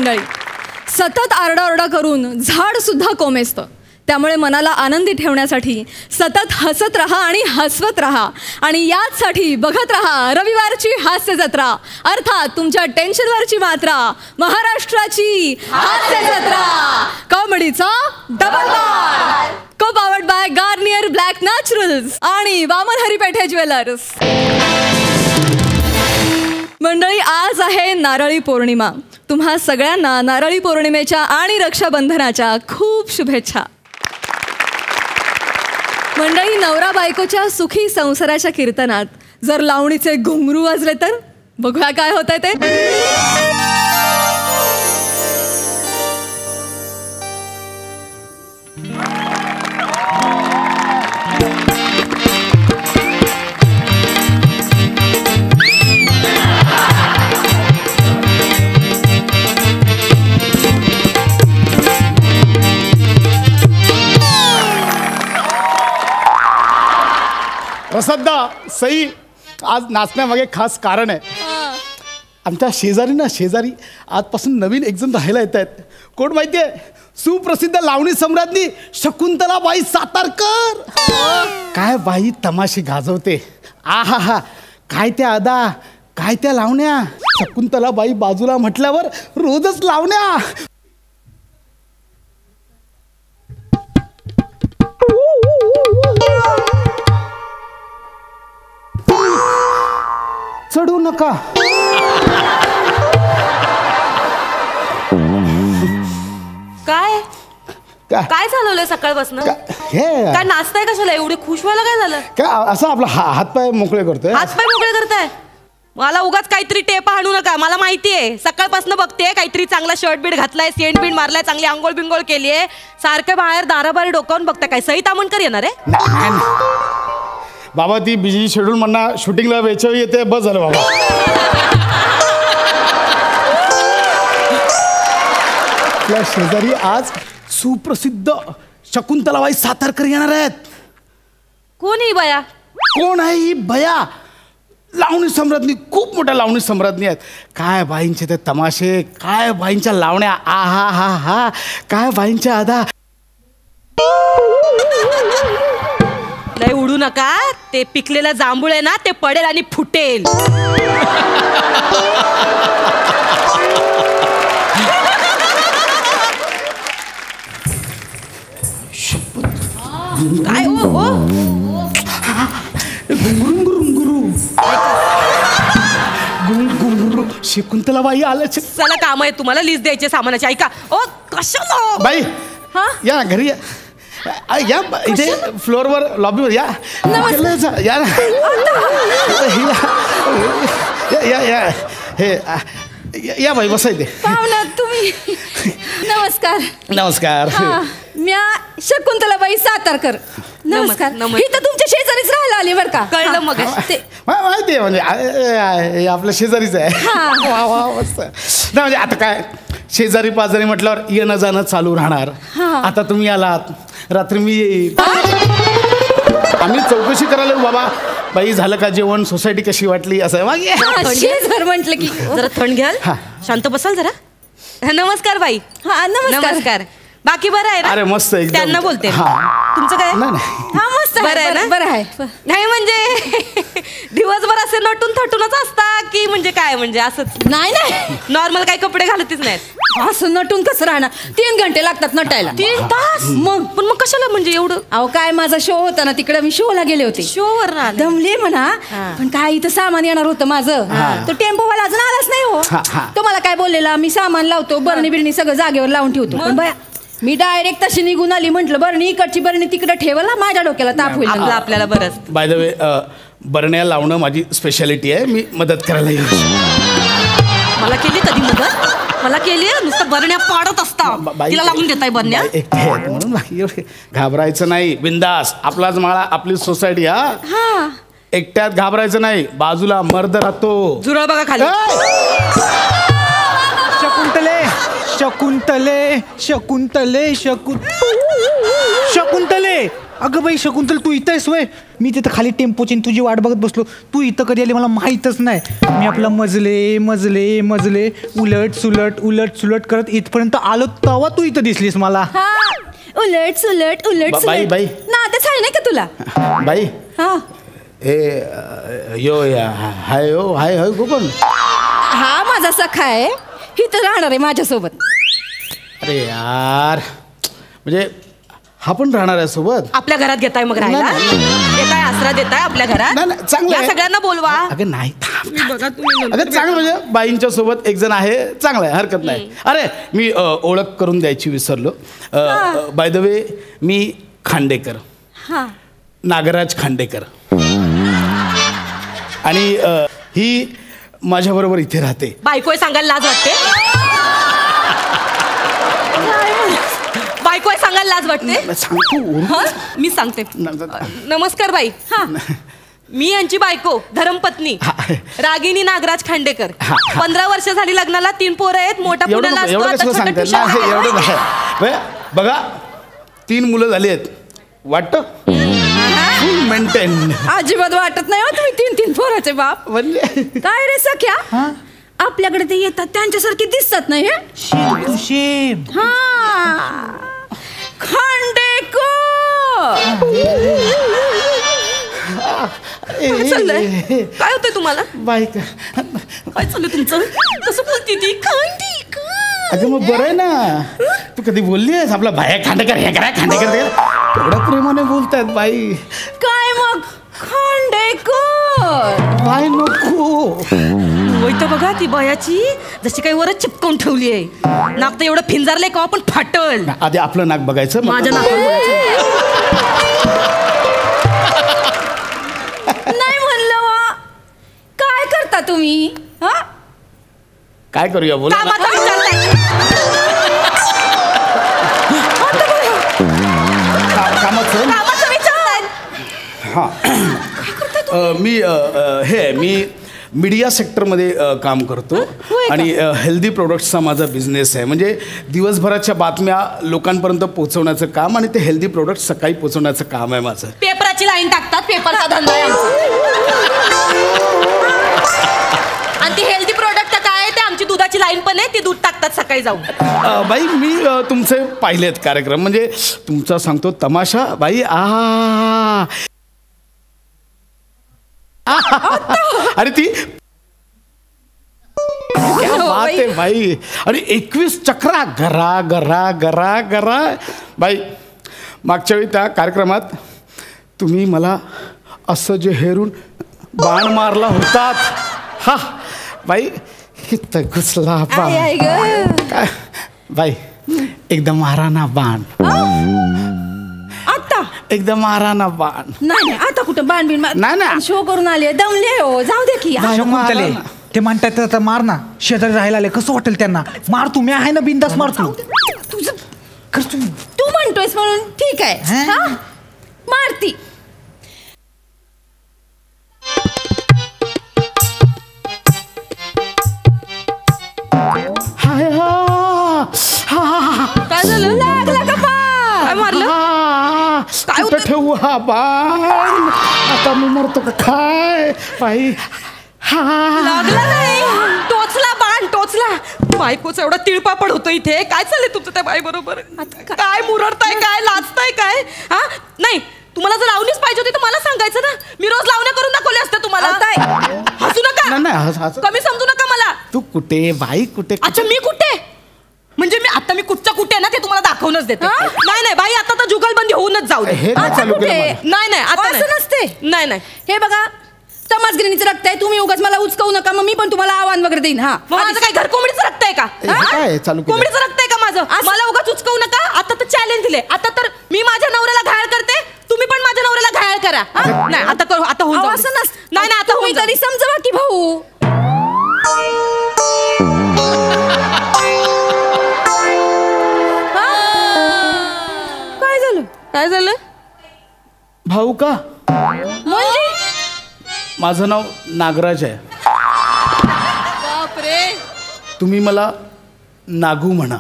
मंडळी. सतत आरडाओरडा करून झाड सुद्धा कोमेजतं. त्यामुळे मनाला आनंदी ठेवण्यासाठी सतत हसत राहा आणि हसवत राहा. आणि याचसाठी बघत राहा रविवारची हास्य जत्रा, अर्थात तुमच्या टेन्शनवरची मात्रा, महाराष्ट्राची हास्य जत्रा, कॉमेडीचा डबल बार. को powered by Garnier black Naturals आणि वामन हरिपेठे ज्वेलर्स. मंडळी, आज आहे नारळी पौर्णिमा. तुम्हा सगळ्यांना नारळी पौर्णिमेच्या आणि रक्षाबंधनाच्या खूप शुभेच्छा. मंडळी, नवरा बायकोच्या सुखी संसाराच्या कीर्तनात जर लावणीचे घुंगरू वाजले तर बघूया काय होतंय ते. प्रसद्दा सई, आज नाचण्यामागे खास कारण आहे. आमच्या शेजारी आजपासून नवीन एक जण राहायला येत आहेत. कोण माहिती आहे? सुप्रसिद्ध लावणी सम्राज्ञी शकुंतलाबाई सातारकर. काय बाई तमाशे गाजवते. आहा हा, काय त्या अदा, काय त्या लावण्या. शकुंतलाबाई बाजूला म्हटल्यावर रोजच लावण्या. चढू नका. काय काय चालवलंय सकाळपासून? काय नाचताय कशाला? एवढी खुश व्हायला काय झालं? काय असं आपला हातपाय मोकळे करतोय? हातपाय मोकळे करताय? मला उगाच काहीतरी टेप आणू नका. मला माहितीये, सकाळपासून बघते काहीतरी चांगला शर्ट बीट घातलाय, सेंट बीट मारलाय, चांगली आंघोळ बिंगोळ केलीये, सारखं बाहेर दाराबाहेर डोकावून बघता. काय सई तामणकर येणार आहे? बाबा ती बिझी शेड्यूल म्हणा, शूटिंगला वेळच्या येते, बस झालं बाबा. आपल्या शेजारी आज सुप्रसिद्ध शकुंतलाबाई सातारकर येणार आहेत. कोण ही बया? कोण आहे ही बया? लावणी सम्राज्ञी, खूप मोठ्या लावणी सम्राज्ञी आहेत. काय बाईंचे ते तमाशे, काय बाईंच्या लावण्या, आ हा हा हा, काय बाईंच्या अदा. लय उडू नका. ते पिकलेला जांभूळ आहे ना, ते पडेल आणि फुटेल. काय हो? शकुंतलाबाई आल्याचे. चला, काम आहे तुम्हाला, लिस्ट द्यायचे सामानाची. ऐका ओ, कशाला बाई या घरी या. या इथे फ्लोअरवर लॉबीवर या. या या या हे या बाई बसा इथे. पाहुणा तुम्ही. नमस्कार. नमस्कार. म्या शकुंतलाबाई सातारकर. नमस्कार. इथं तुमच्या शेजारीच राहायला आली बरं का? कळलं मग. माहिती आहे, म्हणजे आपल्या शेजारीच आहे. वा वा मस्त. नाही म्हणजे आता काय, शेजारी पाजारी म्हटल्यावर येणं जाणं चालू राहणार. आता तुम्ही आलात, रात्री मी येईल. आम्ही चौकशी करायला बाबा, बाई झालं का जेवण, सोसायटी कशी वाटली, असं म्हटलं की जरा थंड घ्याल, शांत बसाल जरा. नमस्कार बाई. नमस्कार. बाकी बरं आहे ना? अरे मस्त. त्यांना बोलते. तुमचं काय? मस्त बरं आहे ना? बरं आहे. नाही म्हणजे दिवसभर असे नटून थटूनच असता की म्हणजे काय, म्हणजे असंच? नाही नॉर्मल काही कपडे घालतच नाहीत. असं नटून कसं राहणार? 3 घंटे लागतात नटायला. 3 तास? मग कशाला म्हणजे एवढं? अहो काय, माझा शो होता ना, तिकडे मी शोला गेले होते. शोवर दमले म्हणा. पण काय इथं सामान येणार होतं माझं. तो टेम्पोवाला अजून आलाच नाही हो. तो मला काय बोललेला, मी सामान लावतो, बरणी बिरणी सगळं जागेवर लावून ठेवतो. पण बाया, मी डायरेक्ट तशी निघून आली. म्हटलं बरणी इकडची बरणी तिकडे ठेवला, माझ्या डोक्याला ताप होईल आपल्याला. बरंच. बाय द वे, बरण्या लावणं माझी स्पेशालिटी आहे. मी मदत करायला येईल. मला केली कधी मदत? मला केली? नुसतं बरण्या पाडत असता. तिला लावून देताय बरण्या? म्हणून घाबरायचं नाही, बिंदास. आपलाच माळा, आपली सोसायटी. हा, एकट्यात घाबरायचं नाही, बाजूला मर्द राहतो. जुरळ बघा खाली. शकुंतले शकुंतले शकुंतले शकुंतले अगं बाई शकुंतल तू इथं आहेस वय. मी तिथं खाली टेम्पोची तुझी वाट बघत बसलो. तू इथं कधी आली मला माहीतच नाही. मी आपला मजले मजले मजले उलट सुलट करत इथपर्यंत आलो तेव्हा तू इथं दिसलीस मला. उलट सुलट बाई बाई ना तेच आहे नाही का तुला. बाई हा यो हाय हो हाय हाय कोण. हा माझा सखा आहे. इथं राहणार आहे माझ्यासोबत. अरे यार म्हणजे हा पण राहणार आहे सोबत. आपल्या घरात घेताय मग राहायला. देताय आसरा देताय आपल्या घरात. नाही, नाही, चांगलं या आहे. सगळ्यांना बोलवा. अगं नाही बघा तुम्ही अगं चांगलं म्हणजे बाईंच्या सोबत एक जण आहे चांगलं आहे हरकत नाही. अरे मी ओळख करून द्यायची विसरलो. बाय द वे मी खांडेकर हा नागराज खांडेकर आणि ही माझ्याबरोबर इथे राहते. बायको सांगायला लाज वाटते. बायको सांगायला लाज वाटते. सांगतो हं? मी सांगते. नमस्कार बाई. हा मी यांची बायको धर्मपत्नी रागिनी नागराज खांडेकर. 15 वर्ष झाली लग्नाला. 3 पोरं आहेत. मोठा पुण्याला असतो. एवढं आता कसं छोटा सांगते ट्युशन एवढं नाही. बघा 3 मुलं झाली आहेत वाटतं मेंटेन. अजिबात वाटत नाही हो तुम्ही 3 पोराचे बाप. म्हणजे काय रे सख्या आपल्याकडे ते येतात त्यांच्यासारखे दिसतात नाही हे. शेम हा खांडेकर. काय चाललंय. काय होतंय तुम्हाला. बाई काय चाललंय तुमचं. कसं बोलती ती खांडेकर. अगं मग बरं आहे ना. तू कधी बोलली आहेस आपला भाया खांडेकर हे करा खांडेकर ते एवढ्या प्रेमाने बोलतायत बाई. काय मग खांडेकर. बाई नको. तर बघा ती बयाची जशी काही वरच चिपकवून ठेवली आहे. नाक तर एवढं फिंजारलंय का पण फाटल. आधी आपलं नाक बघायचं. माझ्या नाकावर नाही म्हणलं वा. काय करता तुम्ही. हा काय करूया बोला ना. कामाचा विचार नाही. कामाचं कामाचा विचार नाही. हां मी मीडिया सेक्टरमध्ये काम करतो आणि हेल्दी प्रोडक्ट्सचा माझा बिझनेस आहे. म्हणजे दिवसभराच्या बातम्या लोकांपर्यंत पोहोचवण्याचं काम आणि ते हेल्दी प्रोडक्ट सकाळी पोहोचवण्याचं काम आहे माझं. पेपराची लाईन टाकतात. पेपरचा धंदा आहे आणि ती हेल्दी प्रोडक्ट काय आहे ते आमची दुधाची लाईन पण आहे. ती दूध टाकतात सकाळी जाऊन. बाई मी तुमचे पाहिलेत कार्यक्रम म्हणजे तुमचा सांगतो तमाशा बाई. अरे ती क्या बात आहे बाई. आणि 21 चक्रा गरा गरा गरा गरा बाई. मागच्या वेळी त्या कार्यक्रमात तुम्ही मला असं जे हेरून बाण मारला होतात हा बाई. इथं घुसला बाण काय बाई. एकदम मारा ना बाण. आता एकदम मारा ना बाण. नाही आता कुठं बाण बिन नाही. शो करून आले दमले हो. जाऊ दे की. शकुंतले ते म्हणतात आता मार ना. शेजारी राहायला आले कसं वाटेल त्यांना. मार तू. मी आहे ना बिंदास मार तू. तुझं तू म्हणतोयस म्हणून ठीक आहे. हा मारती. काय झालं. लागला का बाण. काय मारलं. काय कुठं होतं? ठेवू हा बाण. आता मी मरतो का काय बाई. लागला नाही. टोचला बाण टोचला. बायकोचा एवढा तिळपापड होतो इथे. काय चाललंय तुमचं त्या बाई बरोबर. काय मुरडताय काय लाजताय काय. हा नाही तुम्हाला जर लावणीच पाहिजे होती तर मला सांगायचं ना. मी रोज लावण्या करून दाखवले असते तुम्हाला. हसू नका. नाही कमी समजू नका मला. तू कुठे बाई कुठे. अच्छा मी कुठे म्हणजे मी आता मी कुठच्या कुठे ना ते तुम्हाला दाखवूनच देते. नाही बाई आता तर जुगलबंदी होऊनच जाऊ दे. हे नाही चालू केलं मला. नाही आता असं नसते. नाही हे बघा समाजगिरीचं रक्त आहे. तुम्ही उगाच मला उचकवू नका. मग मी पण तुम्हाला आव्हान वगैरे देईन. हा माझं काय घर कोंबडीचं रक्त आहे का. काय चालू केलं. कोंबडीचं रक्त आहे का माझं. मला उगाच उचकवू नका. आता तर चॅलेंज दिले. आता तर मी माझ्या नवऱ्याला घायल करते. तुम्ही पण माझ्या नवऱ्याला घायल करा. नाही आता करू. आता होऊन जाऊ दे. असं नसतं. नाही आता तुम्ही होऊन तरी समजवा की भाऊ. काय झालं. भाऊ का म्हणजे माझं नाव नागराज आहे. बापरे. तुम्ही मला नागू म्हणा.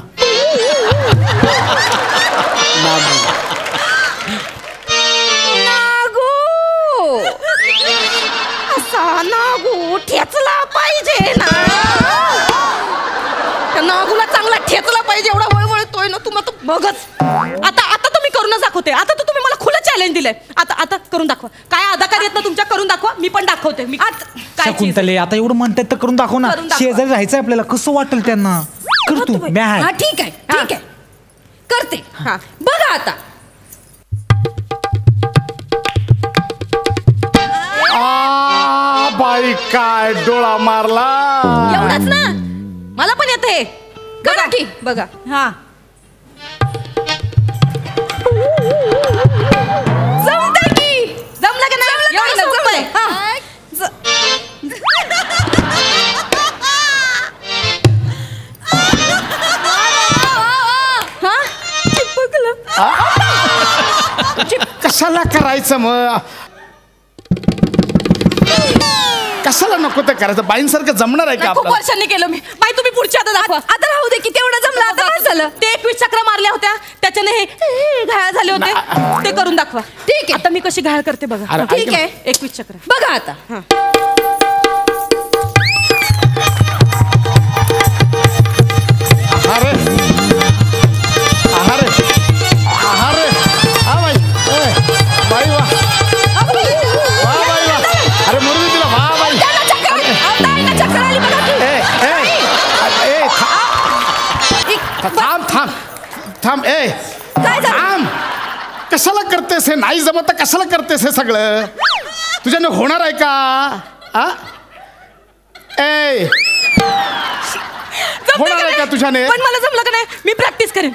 नागू नागू ठेचला पाहिजे ना, त्या नागूला चांगला ठेचला पाहिजे, एवढा वळवळतोय ना तुम्हाला तो बघच. आता तर मी करूनच दाखवते. आता तर तुम्ही मला खुलं चॅलेंज दिलंय. आता करून दाखवा. काय अदाकार येत ना तुमच्या, करून दाखवा. मी पण दाखवते. मी काय चीज आहे? शकुंतले आता एवढं म्हणतात तर करून दाखव ना. करून दाखवा. शेजारी राहायचं आपल्याला, कसं वाटेल त्यांना. कर तू. मी आहे. हा ठीक आहे ठीक आहे करते. हा. बघा आता. बाई काय डोळा मारला. एवढंच ना, मला पण येते. बघा की बघा. हा जमतंय की. जमलं का नाही? एवढं सोपं आहे. हा. कशाला करायचं मग, कशाला नको ते करायचं. बाईंसारखं जमणार आहे का खूप आपल्याला. वर्षांनी केलं मी. बाई तुम्ही पुढची आता दाखवा. आता राहू दे की, तेवढं जमलं. आता काय झालं. ते 21 चक्रा मारल्या होत्या, त्याच्याने हे घायल झाले होते. ते करून दाखवा. ठीक आहे. आता मी कशी घायल करते बघा. अरे, ठीक आहे. 21 चक्र. बघा आता. अरे अरे अरे हा बाई. बाई वा वा बाई वा. अरे मुरली तिला. वा बाई. थांब थांब थांब. थांब. कशाला करतेस हे. नाही जमत तर कशाला करतेस हे सगळं. तुझ्याने होणार आहे का. आ ए होणार आहे का तुझ्याने. पण मला जमलं का नाही. मी प्रॅक्टिस करेन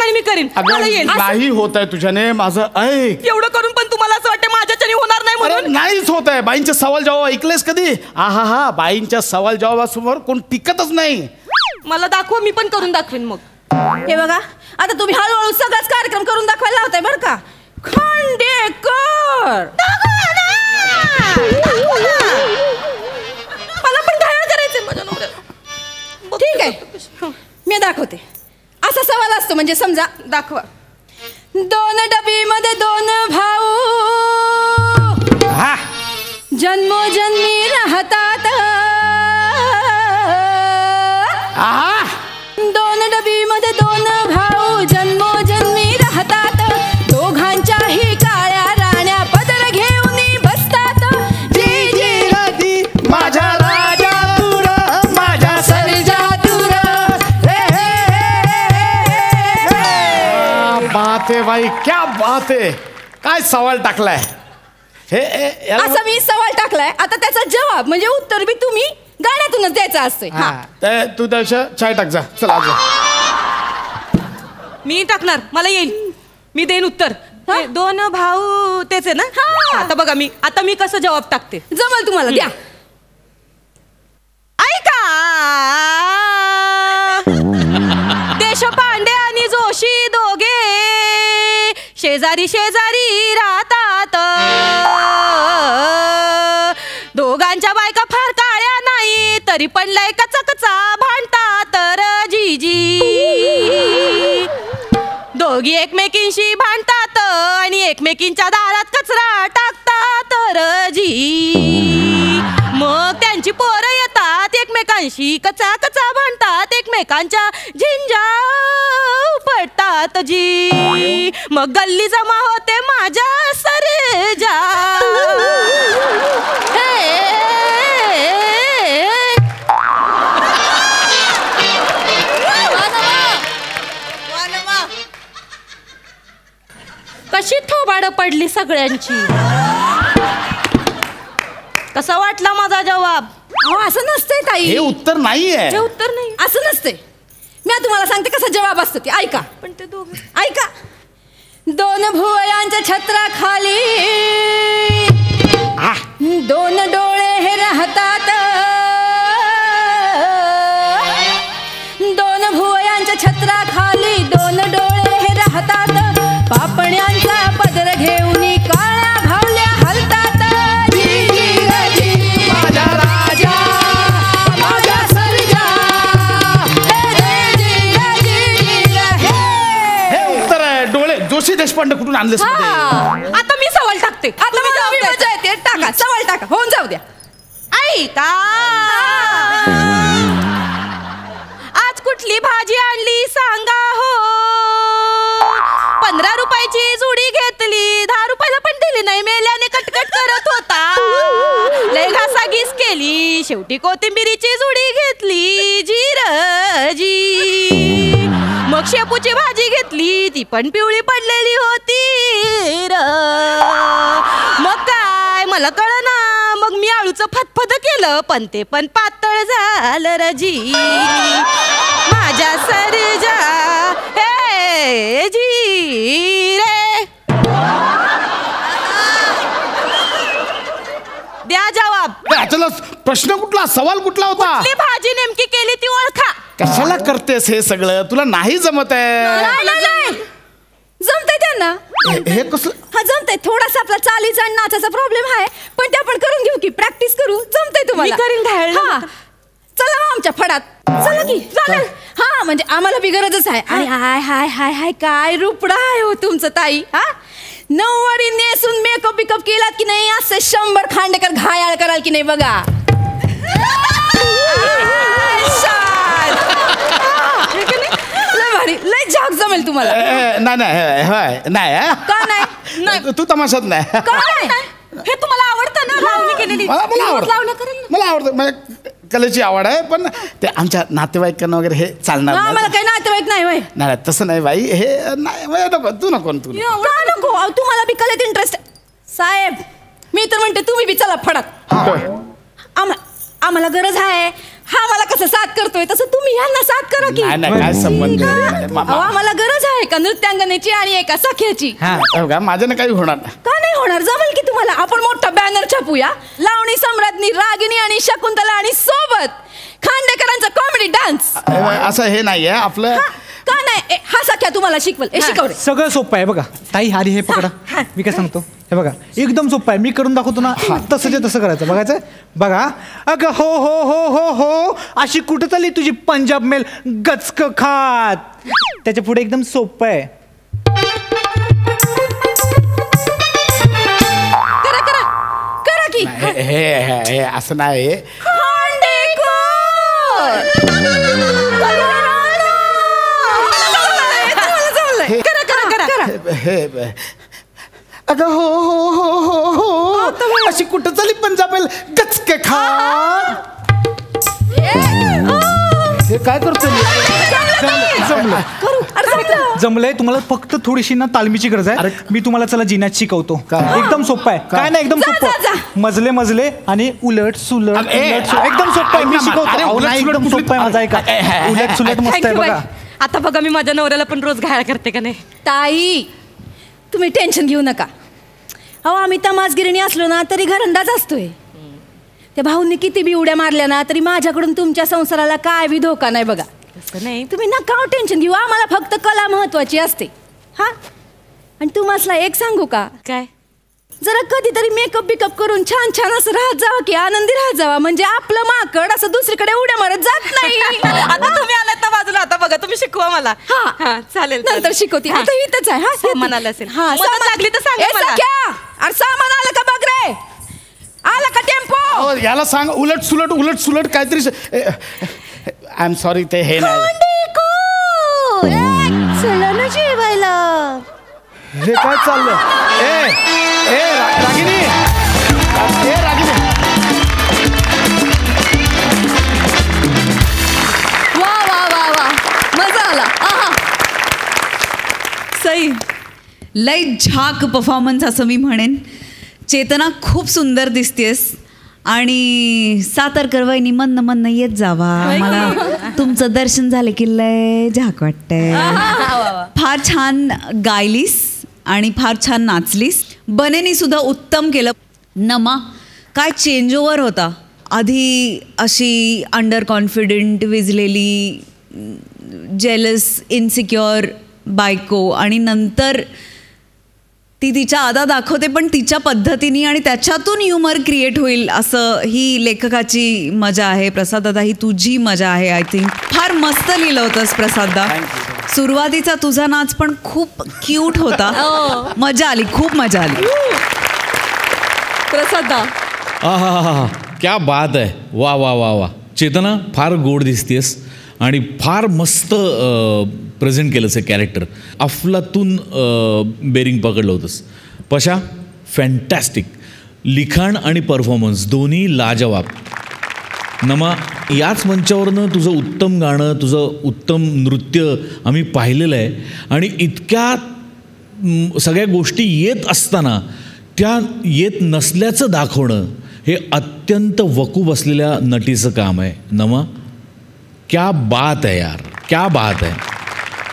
आणि मी करेन. मला येईल. नाही होत आहे तुझ्याने. माझं ऐक. एवढं करून पण तुम्हाला असं वाटतं माझ्याच्याने होणार नाही अरे म्हणून. नाहीच होत आहे. बाईंचे सवाल जवाब ऐकलेस कधी. हा बाईंच्या सवाल जवाबासमोर कोण टिकतच नाही. मला दाखवा. मी पण करून दाखवेन मग. हे बघा आता तुम्ही हळूहळू सगळाच कार्यक्रम करून दाखवायला लावताय बरं का. खांडेकर मला पण घायल करायचंय माझ्या नवऱ्याला. ठीक आहे मी दाखवते. असा सवाल असतो म्हणजे समजा दाखवा. 2 डबीमध्ये 2 भाऊ हा जन्मोजन्मी राहतात. आहा 2 डबीमध्ये 2 भाऊ जन्मोजन्मी राहतात. दोघांच्याही काळ्या राण्या पदर घेऊन बसतात. जी जी नदी माझ्या राजा तुर माझ्या सर्जा तुर. बात आहे बाई. क्या बात आहे. काय सवाल टाकलाय हे. असा मी सवाल टाकलाय. आता त्याचा जवाब म्हणजे उत्तर बी तुम्ही गाण्यातूनच द्यायचं असतंय. हा तू त्याच्या चाय टाक जा. चला जा. मी टाकणार. मला येईल. मी देईन उत्तर. 2 भाऊ तेच आहे ना. आता बघा आता मी कसं जवाब टाकते. जमल तुम्हाला द्या. ऐका. देशपांडे आणि जोशी दोघे शेजारी राहतात. दोघांच्या बायका फार काळ्या नाही तरी पण लय कचा भांडतात. तर जीजी दोघी एकमेकींशी भांडतात आणि एकमेकींच्या दारात कचरा टाकतात. तर जी मग त्यांची पोरं येतात एकमेकांशी कचा भांडतात. एकमेकांच्या झिंजा पडतात. जी मग गल्ली जमा होते माझ्या सरजा. कशी थोबाडं पडली सगळ्यांची. कसा वाटला माझा जवाब. असं नसतंय ताई. हे उत्तर नाहीये. हे उत्तर नाही. असं नसतंय. मी तुम्हाला सांगते कसा जवाब असतो ते ऐका. पण ते दोघं ऐका. 2 भुवयांच्या छत्राखाली 2 डोळे हे राहतात. 2 भुवयांच्या छत्राखाली 2 डोळे हे राहतात. पापण्यांचा पदर घेऊन काळ्या भावल्या हलतात. माझ्या राजा माझ्या सर्जा. हे उत्तर आहे. डोळे जोशी देशपांडे कुठून आणलेस मध्ये? आता मी सवाल टाकते. आता मला मजा येते. टाका सवाल टाका. होऊन जाऊ द्या. का आज कुठली भाजी आणली सांगा हो 15 रुपयाची जुडी घेतली 10 रुपयाला पण दिली नाही मेल्याने कटकट करत होता लय घासाघीस केली शेवटी कोथिंबिरीची जुडी घेतली जी मग शेपूची भाजी घेतली ती पण पिवळी पडलेली होती मग काय मला कळना मग मी आळूचं फतफत केलं पण ते पण पातळ झालं रजी माझ्या सरजा हे जी रे द्या जवाब चला प्रश्न कुठला सवाल कुठला होता कुठली भाजी नेमकी केली ती ओळखा कशाला करतेस हे सगळं तुला नाही जमत आहे जमतंय त्यांना हे कसलं हा जमतंय थोडासा आपला चालीचा आणि नाचाचा प्रॉब्लेम आहे पण ते आपण करून घेऊ की प्रॅक्टिस करू जमतंय तुम्हाला मी करीन घायल हा चला मग आमच्या फडात चला की चालेल हा म्हणजे आम्हाला बी गरजच आहे आणि हाय हाय हाय हाय काय रुपडा आहे हो तुमचं ताई हा नऊवारी नेसून मेकअप बिकअप केलात की नाही असे 100 खांडेकर घायाळ कराल की नाही बघा लय भारी लय झाक जमेल तुम्हाला नाही का नाही तू तमाशात नाही का नाही हे तुम्हाला आवडतं ना लावणी केलेली मला आवडतं कलेची आवड आहे पण ते आमच्या नातेवाईकांना वगैरे हे चालणार नाही. आम्हाला काही नातेवाईक नाही वय नाही तसं नाही बाई हे नाही तू नको का नको अहो, तुम्हाला बी कलेत इंटरेस्ट साहेब मी तर म्हणते तुम्ही बी चला फडात आम्हाला गरज आहे हा मला कसं साथ करतोय तसं तुम्ही ह्यांना साथ करा की नाही काय संबंध अहो, आम्हाला गरज आहे का नृत्यांगनेची आणि एका सख्याची माझ्याने काही होणार नाही का नाही होणार जमेल की तुम्हाला आपण मोठा बॅनर छापूया लावणी सम्राज्ञी रागिनी आणि शकुंतला आणि सोबत खांडेकरांचा कॉमेडी डान्स असं हे नाहीये आपलं का नाही हा सख्या तुम्हाला शिकवले सगळं सोपं आहे बघा ताई हारी हे पकडा मी काय सांगतो हे बघा एकदम सोपं आहे मी करून दाखवतो ना तसं तसं करायचं बघायचं बघा अगं हो हो हो हो हो अशी कुठं चालली तुझी पंजाब मेल गचक खात त्याच्या पुढे एकदम सोपं आहे करा की हे असं नाही अगं हो हो हो हो हो अशी कुठं चाली पंजाबेल गचके खा हे काय करतो जमलंय तुम्हाला फक्त थोडीशी ना तालमीची गरज आहे मी तुम्हाला चला जिन्यात शिकवतो एकदम सोपं आहे काय नाही एकदम सोपं मजले मजले आणि उलट सुलट एकदम सोपं आहे मी शिकवतो एकदम सोपं आहे माझा ऐका उलट सुलट मस्त आहे बघा आता बघा मी माझ्या नवऱ्याला पण रोज घायल करते का नाही ताई तुम्ही टेन्शन घेऊ नका अहो आम्ही तमासगिरीने असलो ना तरी घरंदाज असतोय त्या भाऊंनी किती बी उड्या मारल्या ना तरी माझ्याकडून तुमच्या संसाराला काय बी धोका नाही बघा तसं नाही तुम्ही नका टेन्शन घेऊ आम्हाला फक्त कला महत्वाची असते हा आणि तुम्हाला एक सांगू का काय जरा कधीतरी मेकअप बिकअप करून छान छान असं राहत जावं की आनंदी राहत जावा म्हणजे आपलं माकड असं दुसरीकडे उड्या मारत जात नाही आता तुम्ही आलात ना बाजूला आता बघा तुम्ही शिकवा मला हा चालेल नंतर शिकवते आता इथंच आहे हा म्हणाल असेल हा मदत लागली तर सांगा मला अरे सामान आलं का बघ रे आला का टेम्पो याला सांग उलट सुलट काहीतरी आय एम सॉरी ते हे नाही जेवायला हे काय चाललंय ए रागिनी वा वा वा वा मजा आला सई लय झाक परफॉर्मन्स असं मी म्हणेन चेतना खूप सुंदर दिसतेस आणि सातारकर वहिनी म्हणणं येत जावा मला तुमचं दर्शन झालं की लय झाक वाटतंय फार छान गायलीस आणि फार छान नाचलीस बनेनी सुद्धा उत्तम केलं नमा काय चेंज ओव्हर होता आधी अशी अंडर कॉन्फिडंट विजलेली जेलस इनसिक्युअर बायको आणि नंतर ती तिच्या आदा दाखवते पण तिच्या पद्धतीने आणि त्याच्यातून ह्युमर क्रिएट होईल असं ही लेखकाची मजा आहे प्रसाद दादा ही तुझी मजा आहे आय थिंक फार मस्त लिहिलं होतंस प्रसाद दा सुरुवातीचा तुझा नाच पण खूप क्यूट होता मजा आली खूप मजा आली प्रसाद दा हा क्या बात आहे. वा वा वा वा. चेतना फार गोड दिसतेस आणि फार मस्त प्रेझेंट केलंस हे कॅरेक्टर. अफलातून बेरिंग पकडलं होतंस. पशा फॅन्टॅस्टिक. लिखाण आणि परफॉर्मन्स दोन्ही लाजवाब. नमा, याच मंचावरनं तुझं उत्तम गाणं, तुझं उत्तम नृत्य आम्ही पाहिलेलं आहे आणि इतक्या सगळ्या गोष्टी येत असताना त्या येत नसल्याचं दाखवणं हे अत्यंत वकूफ असलेल्या नटीचं काम आहे. नमा, क्या बात आहे यार, क्या बात आहे.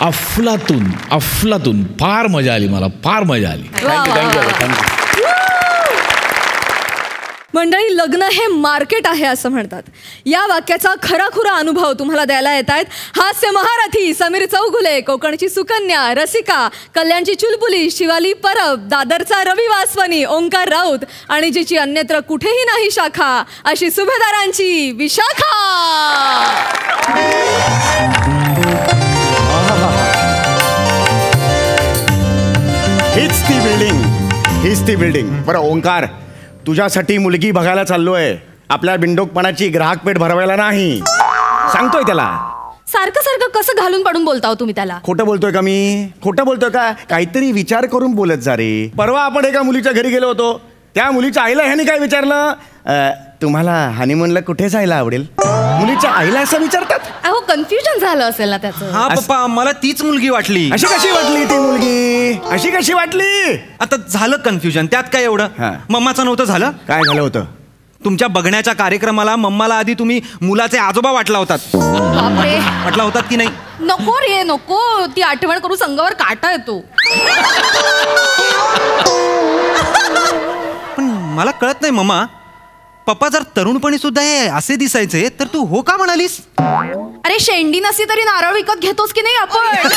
अफलातून अफलातून. फार मजा आली मला, फार मजा आली. थँक्यू. मंडळी, लग्न हे मार्केट आहे असं म्हणतात. या वाक्याचा खराखुरा अनुभव तुम्हाला द्यायला येत आहेत हास्य महारथी समीर चौघुले, कोकणची सुकन्या रसिका, कल्याणची चुलबुली शिवाली परब, दादरचा रवी वासवानी ओंकार राऊत आणि जिची अन्यत्र कुठेही नाही शाखा अशी सुभेदारांची विशाखा. हीच ती बिल्डिंग. बरं ओंकार, तुझ्यासाठी मुलगी बघायला चाललोय. आपल्या बिंडोकपणाची ग्राहक पेठ भरवायला नाही. सांगतोय त्याला. सारखं सारखं कसं घालून पाडून बोलता हो तुम्ही त्याला? खोटं बोलतोय का मी? खोटं बोलतोय का? काहीतरी विचार करून बोलत जा रे. परवा आपण एका मुलीच्या घरी गेलो होतो. त्या मुलीच्या आईला ह्यानी काय विचारलं, तुम्हाला हनीमूनला कुठे जायला आवडेल? मुलीच्या आईला असं विचारतात? अहो, कन्फ्युजन झालं असेल ना त्याचं. हा पप्पा, मला तीच मुलगी वाटली. अशी कशी वाटली ती मुलगी? अशी कशी वाटली? आता झालं कन्फ्युजन, त्यात काय एवढं? मम्माचं नव्हतं झालं? काय झालं होतं? तुमच्या बघण्याच्या कार्यक्रमाला मम्माला आधी तुम्ही मुलाचे आजोबा वाटला होतात. वाटला होतात की नाही? नको रे नको, ती आठवण करू संगावर काटा येतो. पण मला कळत नाही मम्मा, पप्पा जर तरुणपणी सुद्धा हे असे दिसायचे तर तू हो का म्हणालीस? अरे शेंडी नसली तरी नारळ विकत घेतोस की नाही आपण?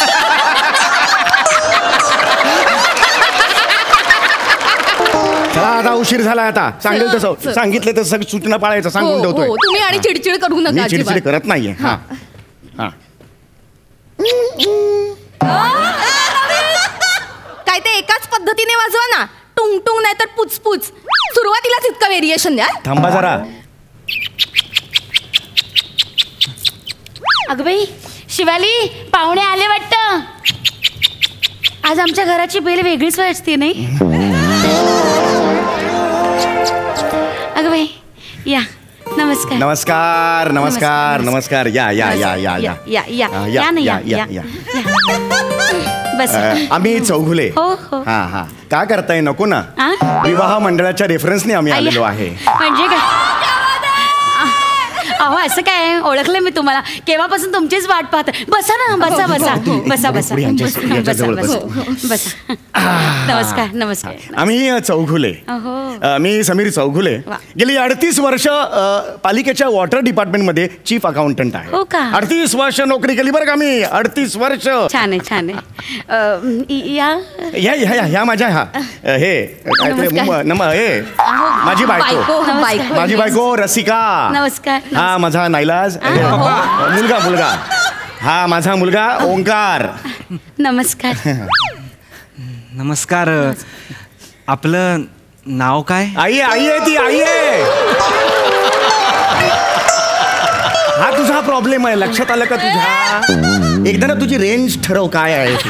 चला आता उशीर झाला. आता सांगेल तसं सांगितलं तसं सगळी सूचना पाळायचं सांगून ठेवतोय. तुम्ही आणि चिडचिड करू नका. मी चिडचिड करत नाहीये. हा हा. काय ते एकाच पद्धतीने वाजवा ना. टुंग टुंग नाही तर पुचपुच. सुरुवातीलाच इतकं व्हेरिएशन द्या. थांबा जरा. अगं बाई, शिवाली, पाहुणे आले वाटतं. आज आमच्या घराची बेल वेगळीच वाजते नाही? अगं बाई, या. नमस्कार. नमस्कार नमस्कार नमस्कार. या या या या या या या या ना, या या या. बस. आम्ही चौघुले. हो हो. हा हा. का करताय? नको ना. विवाह मंडळाच्या रेफरन्सने आम्ही आलेलो आहे. म्हणजे काय? अहो, असं काय, ओळखलं मी तुम्हाला. केव्हापासून तुमचीच वाट पाहत. बसा ना, बसा बसा बसा बसा बसा. नमस्कार नमस्कार. आम्ही चौघुले. मी समीर चौघुले. गेली 38 वर्ष पालिकेच्या वॉटर डिपार्टमेंटमध्ये चीफ अकाउंटंट आहे. हो का? 38 वर्ष नोकरी केली बरं का मी. 38 वर्ष. छान आहे छान आहे. ह्या माझ्या हे हे माझी बायको रसिका. नमस्कार. हा माझा नाईलाज मुलगा. हा माझा मुलगा ओंकार. नमस्कार. नमस्कार. आपलं नाव काय? आई आहे ती. आई आहे. हा तुझा प्रॉब्लेम आहे. लक्षात आलं का तुझ्या? एकदा ना तुझी रेंज ठरव काय आहे ती.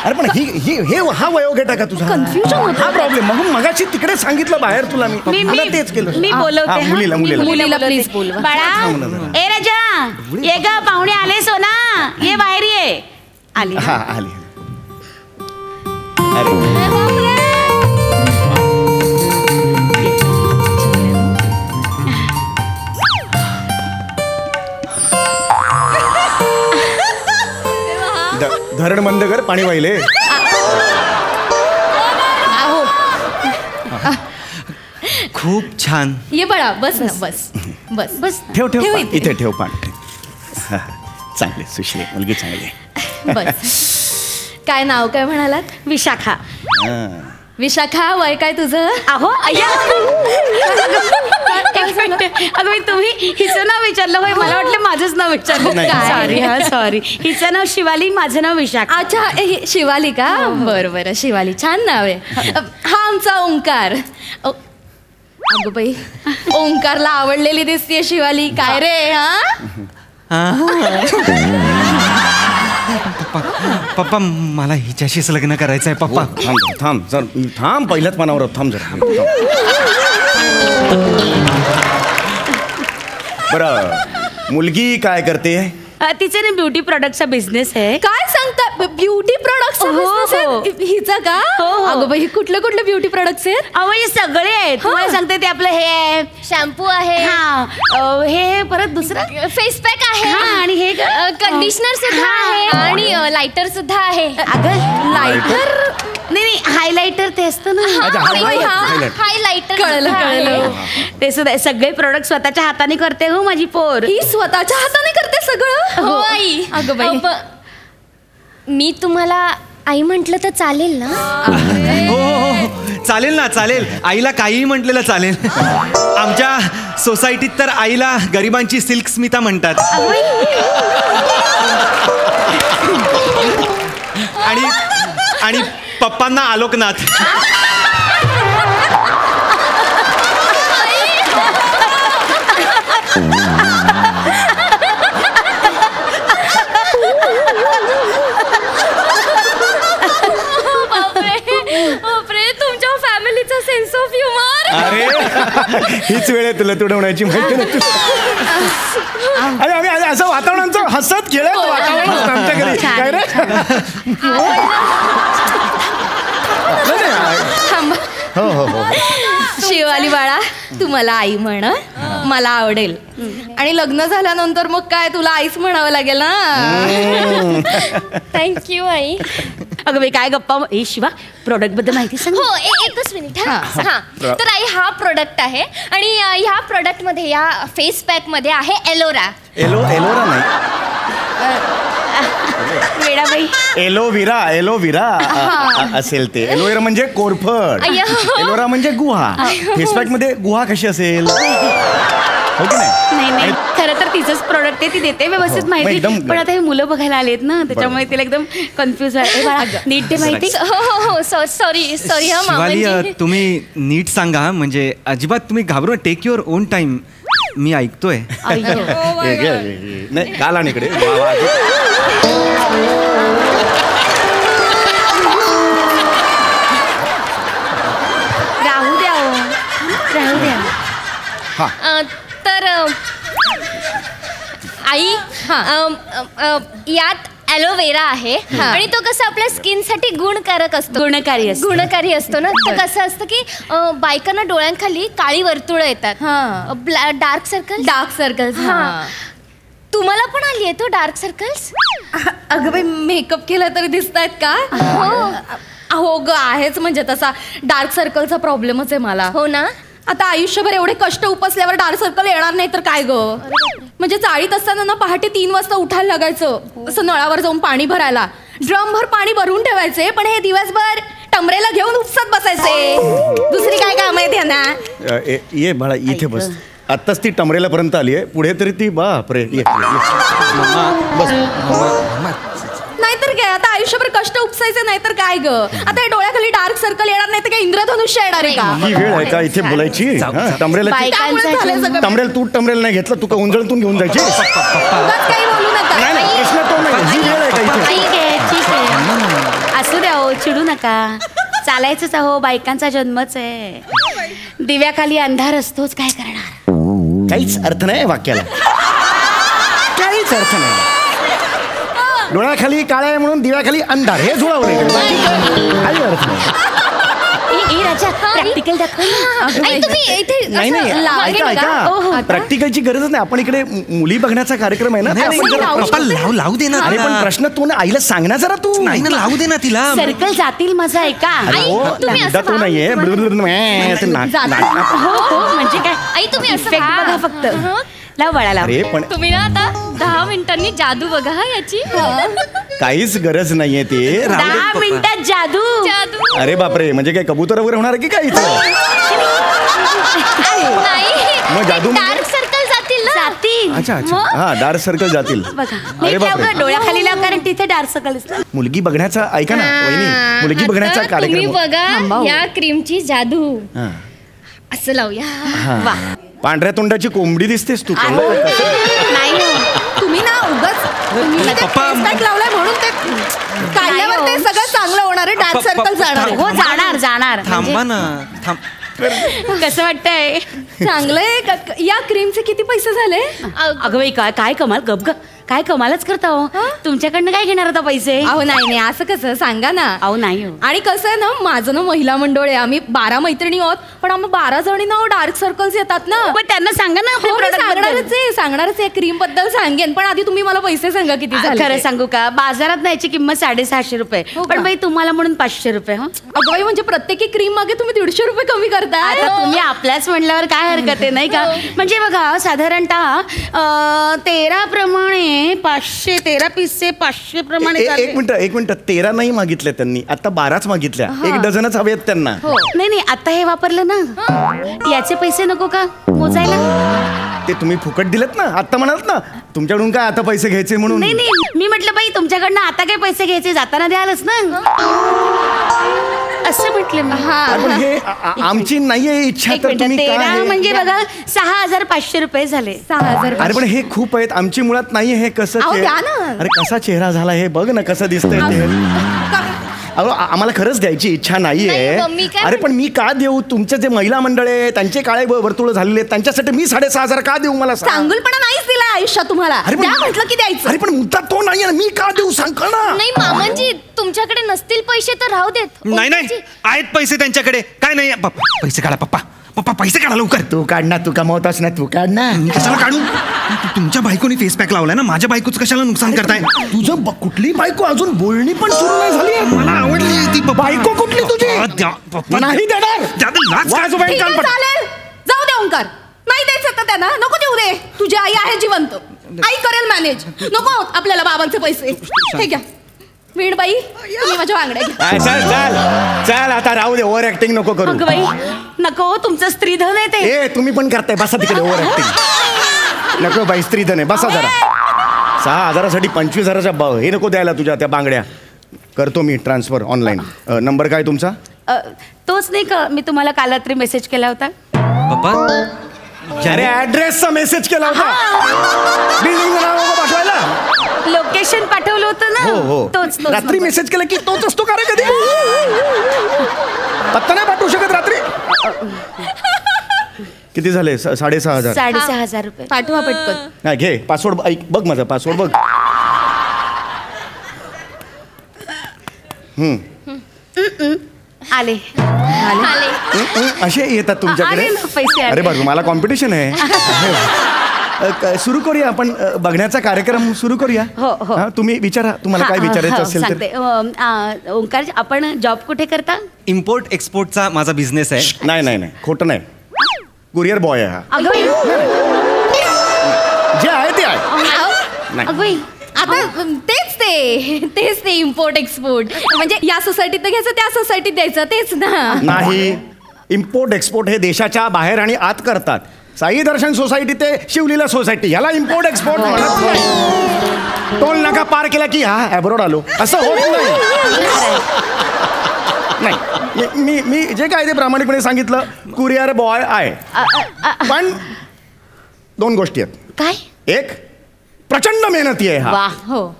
अरे पण हे हा वयोगट आहे का तुझा? कन्फ्युजन होतं. हा प्रॉब्लेम. म्हणून मगाशी तिकडे सांगितलं बाहेर तुला. मी तेच केलं. मी बोलवते. मुलीला प्लीज बोलवा. बाळा, ए राजा, ये ग, पाहुणे आले. सोना, ये बाहेर ये. आली. हा आली. धरण बंद कर, पाणी वाहिले. खूप छान. ये बाळा, बस ना, बस बस बस. ठेव इथे ठेव पाणी. चांगले सुशील मुलगी चांगली. बस. काय नाव काय म्हणालात? विशाखा. विशाखा, वय काय तुझं? अहो अय्या. अगं बाई, तुम्ही हिचं नाव विचारलं होय. मला वाटलं माझंच नाव विचारलं. सॉरी. हा सॉरी. हिचं नाव शिवाली, माझं नाव विशाखा. अच्छा, शिवाली का? बरं बरं, शिवाली छान नाव आहे. हा आमचा ओंकार. अगं बाई, ओंकारला आवडलेली दिसतीये शिवाली. काय रे? पप्पा मला हिच्याशीच लग्न करायचंय पप्पा. थांब पहिल्याच पानावर थांब जरा. बरं, मुलगी काय करते? तिचे ना ब्युटी प्रोडक्टचा बिझनेस आहे. काय सांगता? ब्युटी प्रोडक्ट हिचा का? अगं बाई, कुठले कुठले ब्युटी प्रोडक्ट्स आहेत? हे सगळे आहेत. तुम्हाला सांगते ते आपलं हे शॅम्पू आहे, हे परत दुसरं फेस पॅक आहे, आणि हे कंडिशनर सुद्धा आहे, आणि लायटर सुद्धा आहे. अगं लायटर नाही, हायलायटर ते असतं ना. हायलायटर. कळलं. ते सुद्धा सगळे प्रोडक्ट स्वतःच्या हाताने करते हो माझी पोर. ही स्वतःच्या हाताने करते सगळं? हो आई. अगं बाई, मी तुम्हाला आई म्हटलं तर चालेल ना? हो चालेल ना, चालेल. आईला काहीही म्हटलेलं चालेल. आमच्या सोसायटीत तर आईला गरिबांची सिल्क स्मिता म्हणतात. आणि पप्पांना आलोकनाथ. बापरे, तुमच्या फॅमिलीचा सेन्स ऑफ ह्युमर. अरे हीच वेळ आहे तुला तुडवण्याची, माहिती नाही? अरे आम्ही असं वातावरणाचं हसत खेळत वातावरण आमच्या घरी. काय रे? हो हो हो. शिवाली बाळा, तू मला आई म्हण, मला आवडेल. आणि लग्न झाल्यानंतर मग काय तुला आईच म्हणावं लागेल ना. थँक्यू आई. अगं बाई काय गप्पा. शिवा, प्रोडक्ट बद्दल माहिती सांग. हो, एकच मिनिट. हा, तर आई हा प्रोडक्ट आहे, आणि ह्या प्रोडक्ट मध्ये, या फेस पॅक मध्ये आहे एलोरा. एलोरा नाही, वेडाबाई. एलोविरा असेल ते. एलोवेरा म्हणजे कोरफड, एलोरा म्हणजे गुहा. फेसपॅक मध्ये गुहा कशी असेल? हो की नाही? नाही, खरं तर तिचंच प्रोडक्ट आहे, ती देते व्यवस्थित माहिती. पण आता हे मुलं बघायला आलेत ना, त्याच्यामुळे तिला एकदम कन्फ्युज आहे. नीट ते माहिती. हो, सॉरी शिवाली, तुम्ही नीट सांगा, म्हणजे अजिबात तुम्ही घाबरू. Take your own time. मी ऐकतोय. नाही, काल आणि इकडे राहू द्या. तर आई, यात ॲलोवेरा आहे, आणि तो कसं आपल्या स्किनसाठी गुणकारी असतो ना. तर कसं असतं की बायकांना डोळ्यांखाली काळी वर्तुळं येतात, डार्क सर्कल्स. तुम्हाला पण आली आहे तो डार्क सर्कल्स? अगं बाई, मेकअप केला तरी दिसत आहेत का? हो ग, आहेच. म्हणजे तसा डार्क सर्कलचा प्रॉब्लेमच आहे मला. हो ना. आता आयुष्यभर एवढे कष्ट उपसल्यावर डार्क सर्कल येणार नाही तर काय ग. म्हणजे चाळीत असताना ना पहाटे 3 वाजता उठायला लागायचं, असं नळावर जाऊन पाणी भरायला. ड्रमभर पाणी भरून ठेवायचे, पण हे दिवसभर टमरेला घेऊन उपसत बसायचे. दुसरी काय काम आहे त्यांना? ये बाळा, इथे बस. आत्ताच ती टमरेला पर्यंत आली आहे, पुढे तरी ती बापरे. बस. नाहीतर काय, आता आयुष्यभर कष्ट उपसायचे नाही तर काय ग. आता हे डोळ्याखाली डार्क सर्कल येणार नाही तर काय इंद्रधनुष्य येणार आहे का? ही वेळ आहे का इथे बोलायची? टमरेल तू टमरेल नाही घेतलं, तू का उंजळतून घेऊन जायची? काही बोलू नका. नाही, प्रश्न तो नाही. ही वेळ आहे का इथे? ठीक आहे. असू द्या हो, चिडू नका. चालायचंच अहो, बायकांचा जन्मच आहे. दिव्याखाली अंधार असतोच, काय करणार? काहीच अर्थ नाही वाक्याला, काहीच अर्थ नाही. डोळ्याखाली काळा आहे म्हणून दिव्याखाली अंधार, हे जुळवले. काही अर्थ नाही. राजा, प्रॅक्टिकल दाखव. नाही, ऐका, प्रॅक्टिकलची गरजच नाही. आपण इकडे मुली बघण्याचा कार्यक्रम आहे ना. लावू दे ना. अरे पण प्रश्न तू ना आईला सांगणार जरा. तू नाही ना, लावू दे ना तिला. सर्कल जातील माझा. ऐका, तो नाहीये. म्हणजे काय आई, तुम्ही असं बघा फक्त. लाव बाळा, लाव. अरे पण तुम्ही ना आता 10 मिनिटांनी जादू बघा याची. काहीच गरज नाहीये ते. 10 मिनिटात जादू. अरे बापरे, म्हणजे काय कबूतर वगैरे होणार की काय इथं? मग जादू डार्क सर्कल जातील ना. अच्छा, हा, डार्क सर्कल जातील. अरे बापरे, डोळ्याखाली लाव, कारण तिथे डार्क सर्कल असतात. मुलगी बघण्याचा, ऐका ना वहिनी, मुलगी बघण्याचा कार्यक्रम बघा या क्रीमची जादू. असं लावूया. वा, पांढऱ्या तोंडाची कोंबडी दिसतेस तू. नाही तुम्ही ना उगाच पप्पा लावलाय म्हणून ते काढल्यावर ते सगळं चांगलं होणार आहे. डार्क सर्कल जाणार आहे. हो जाणार थांबा ना थांब. कसं वाटतंय? चांगलंय. या क्रीमचे किती पैसे झाले? अगं बाई काय कमाल. गप काय कमालच करता हो. तुमच्याकडनं काय घेणार आता पैसे? अहो नाही असं कसं सांगा ना. अहो नाही हो. आणि कसं आहे ना, माझं ना महिला मंडळ आहे. आम्ही 12 मैत्रिणी आहोत, पण आम्ही 12 जणी ना डार्क सर्कल्स येतात ना. पण त्यांना सांगा ना. सांगणारच आहे क्रीम बद्दल सांगेन, पण आधी तुम्ही मला पैसे सांगा किती झाले. खरं सांगू का, बाजारात याची किंमत 650 रुपये, पण बाई तुम्हाला म्हणून 500 रुपये. हो अगं बाई, म्हणजे प्रत्येकी क्रीम मागे तुम्ही 150 रुपये कमी करताय. आता तुम्ही आपल्याच म्हणल्यावर काय हरकत आहे नाही का. म्हणजे बघा साधारणतः 13 प्रमाणे 500, 13 पिसे 500 प्रमाणे. एक मिनिट 13 नाही मागितल्या त्यांनी, आता 12च मागितल्या. 1 डझनच हवेत त्यांना. नाही आता हे वापरलं ना, याचे पैसे नको का मोजायला? ते तुम्ही फुकट दिलेत ना. आता म्हणाल ना तुमच्याकडून काय आता पैसे घ्यायचे म्हणून. नाही मी म्हटलं बाई तुमच्याकडनं आता काय पैसे घ्यायचे, जाताना द्यालच ना असं म्हटलं मी. पण हे आमची नाहीये इच्छा. तर तुम्ही 13 म्हणजे बघा 6500 रुपये झाले. 6000. अरे पण हे खूप आहेत, आमची मुळात नाहीये. हे कसं अरे कसा चेहरा झाला हे बघ ना, कसं दिसतंय ते. अहो आम्हाला खरंच द्यायची इच्छा नाहीये. अरे पण मी का देऊ? तुमचे जे महिला मंडळ आहे त्यांचे काळे वर्तुळ झालेले आहेत, त्यांच्यासाठी मी 6500 का देऊ? मला चांगुलपणा नाहीच दिला आयुष्यात तुम्हाला. म्हटलं की द्यायचं. अरे पण मुद्दा तो नाहीये ना, मी का देऊ सांग ना. नाही मामांजी, तुमच्याकडे नसतील पैसे तर राहू देत. नाही आहेत पैसे त्यांच्याकडे. काय नाही पैसे काढा पप्पा पैसे काढा लवकर. तू काढ ना, तू कमवतास ना, तू काढ ना. मी कशाला काढू? तुमच्या बायकोनी फेस पॅक लावलाय ना, माझ्या बायकोच कशाला नुकसान करताय? तुझं कुठली बायको अजून बोलणी पण सुरू नाही झाली. मला आवडली ती बायको कुठली तुझी? नाही देणार. चालेल, जाऊ दे ओंकार. नाही द्यायचं तर त्यांना नको देऊ दे. तुझी आई आहे जिवंत, आई करेल मॅनेज. नको आपल्याला बाबांचे पैसे. ठीक आहे वीणबाई, तुम्ही माझ्या वांगड्या घ्या. चल आता राहू दे, ओव्हर ऍक्टिंग नको करू. अगं बाई नको, तुमचं स्त्रीधन आहे ते. तुम्ही पण करताय, बसा तिकडे. ओव्हर ऍक्टिंग नको बाई, स्त्रीधन आहे, बसा जरा. 6000साठी 25,000 हे नको द्यायला तुझ्या त्या बांगड्या. करतो मी ट्रान्सफर ऑनलाईन. नंबर काय तुमचा? तोच नाही का मी तुम्हाला काल रात्री मेसेज केला होता. पप्पा अरे ऍड्रेसचा मेसेज केला होता, बिल्डिंग पाठवायला. लोकेशन पाठवलं होतं ना. हो तोच रात्री मेसेज केला की तोच असतो का रे? कधी पत्ता नाही पाठवू शकत रात्री? किती झाले? 6500. 6500 रुपये पाठवा पटकन. नाही घे पासवर्ड. ऐक बघ माझा पासवर्ड बघ. आले असे येतात तुमच्याकडे पैसे. अरे बघ मला कॉम्पिटिशन आहे. सुरू करूया आपण बघण्याचा कार्यक्रम सुरू करूया. हो. तुम्ही विचारा, तुम्हाला काय विचारायचं असेल तर. ओंकार आपण जॉब कुठे करता? इम्पोर्ट एक्सपोर्टचा माझा बिझनेस आहे. नाही खोटं नाही. कुरिअर बॉय आहे हा. जे आहे ते आहे. आता तेच ते इम्पोर्ट एक्सपोर्ट म्हणजे या सोसायटीत घ्यायचं, त्या सोसायटीत द्यायचं, तेच ना. नाही, इम्पोर्ट एक्सपोर्ट हे देशाच्या बाहेर आणि आत करतात. साई दर्शन सोसायटी ते शिवलीला सोसायटी, ह्याला इम्पोर्ट एक्सपोर्ट म्हणत नाही. टोल नाका पार केला की हा ॲब्रॉड आलो असं होत नाही. मी जे काय ते प्रामाणिकपणे सांगितलं. कुरिअर बॉय आहे, पण 2 गोष्टी आहेत. काय? एक, प्रचंड मेहनती आहे हा.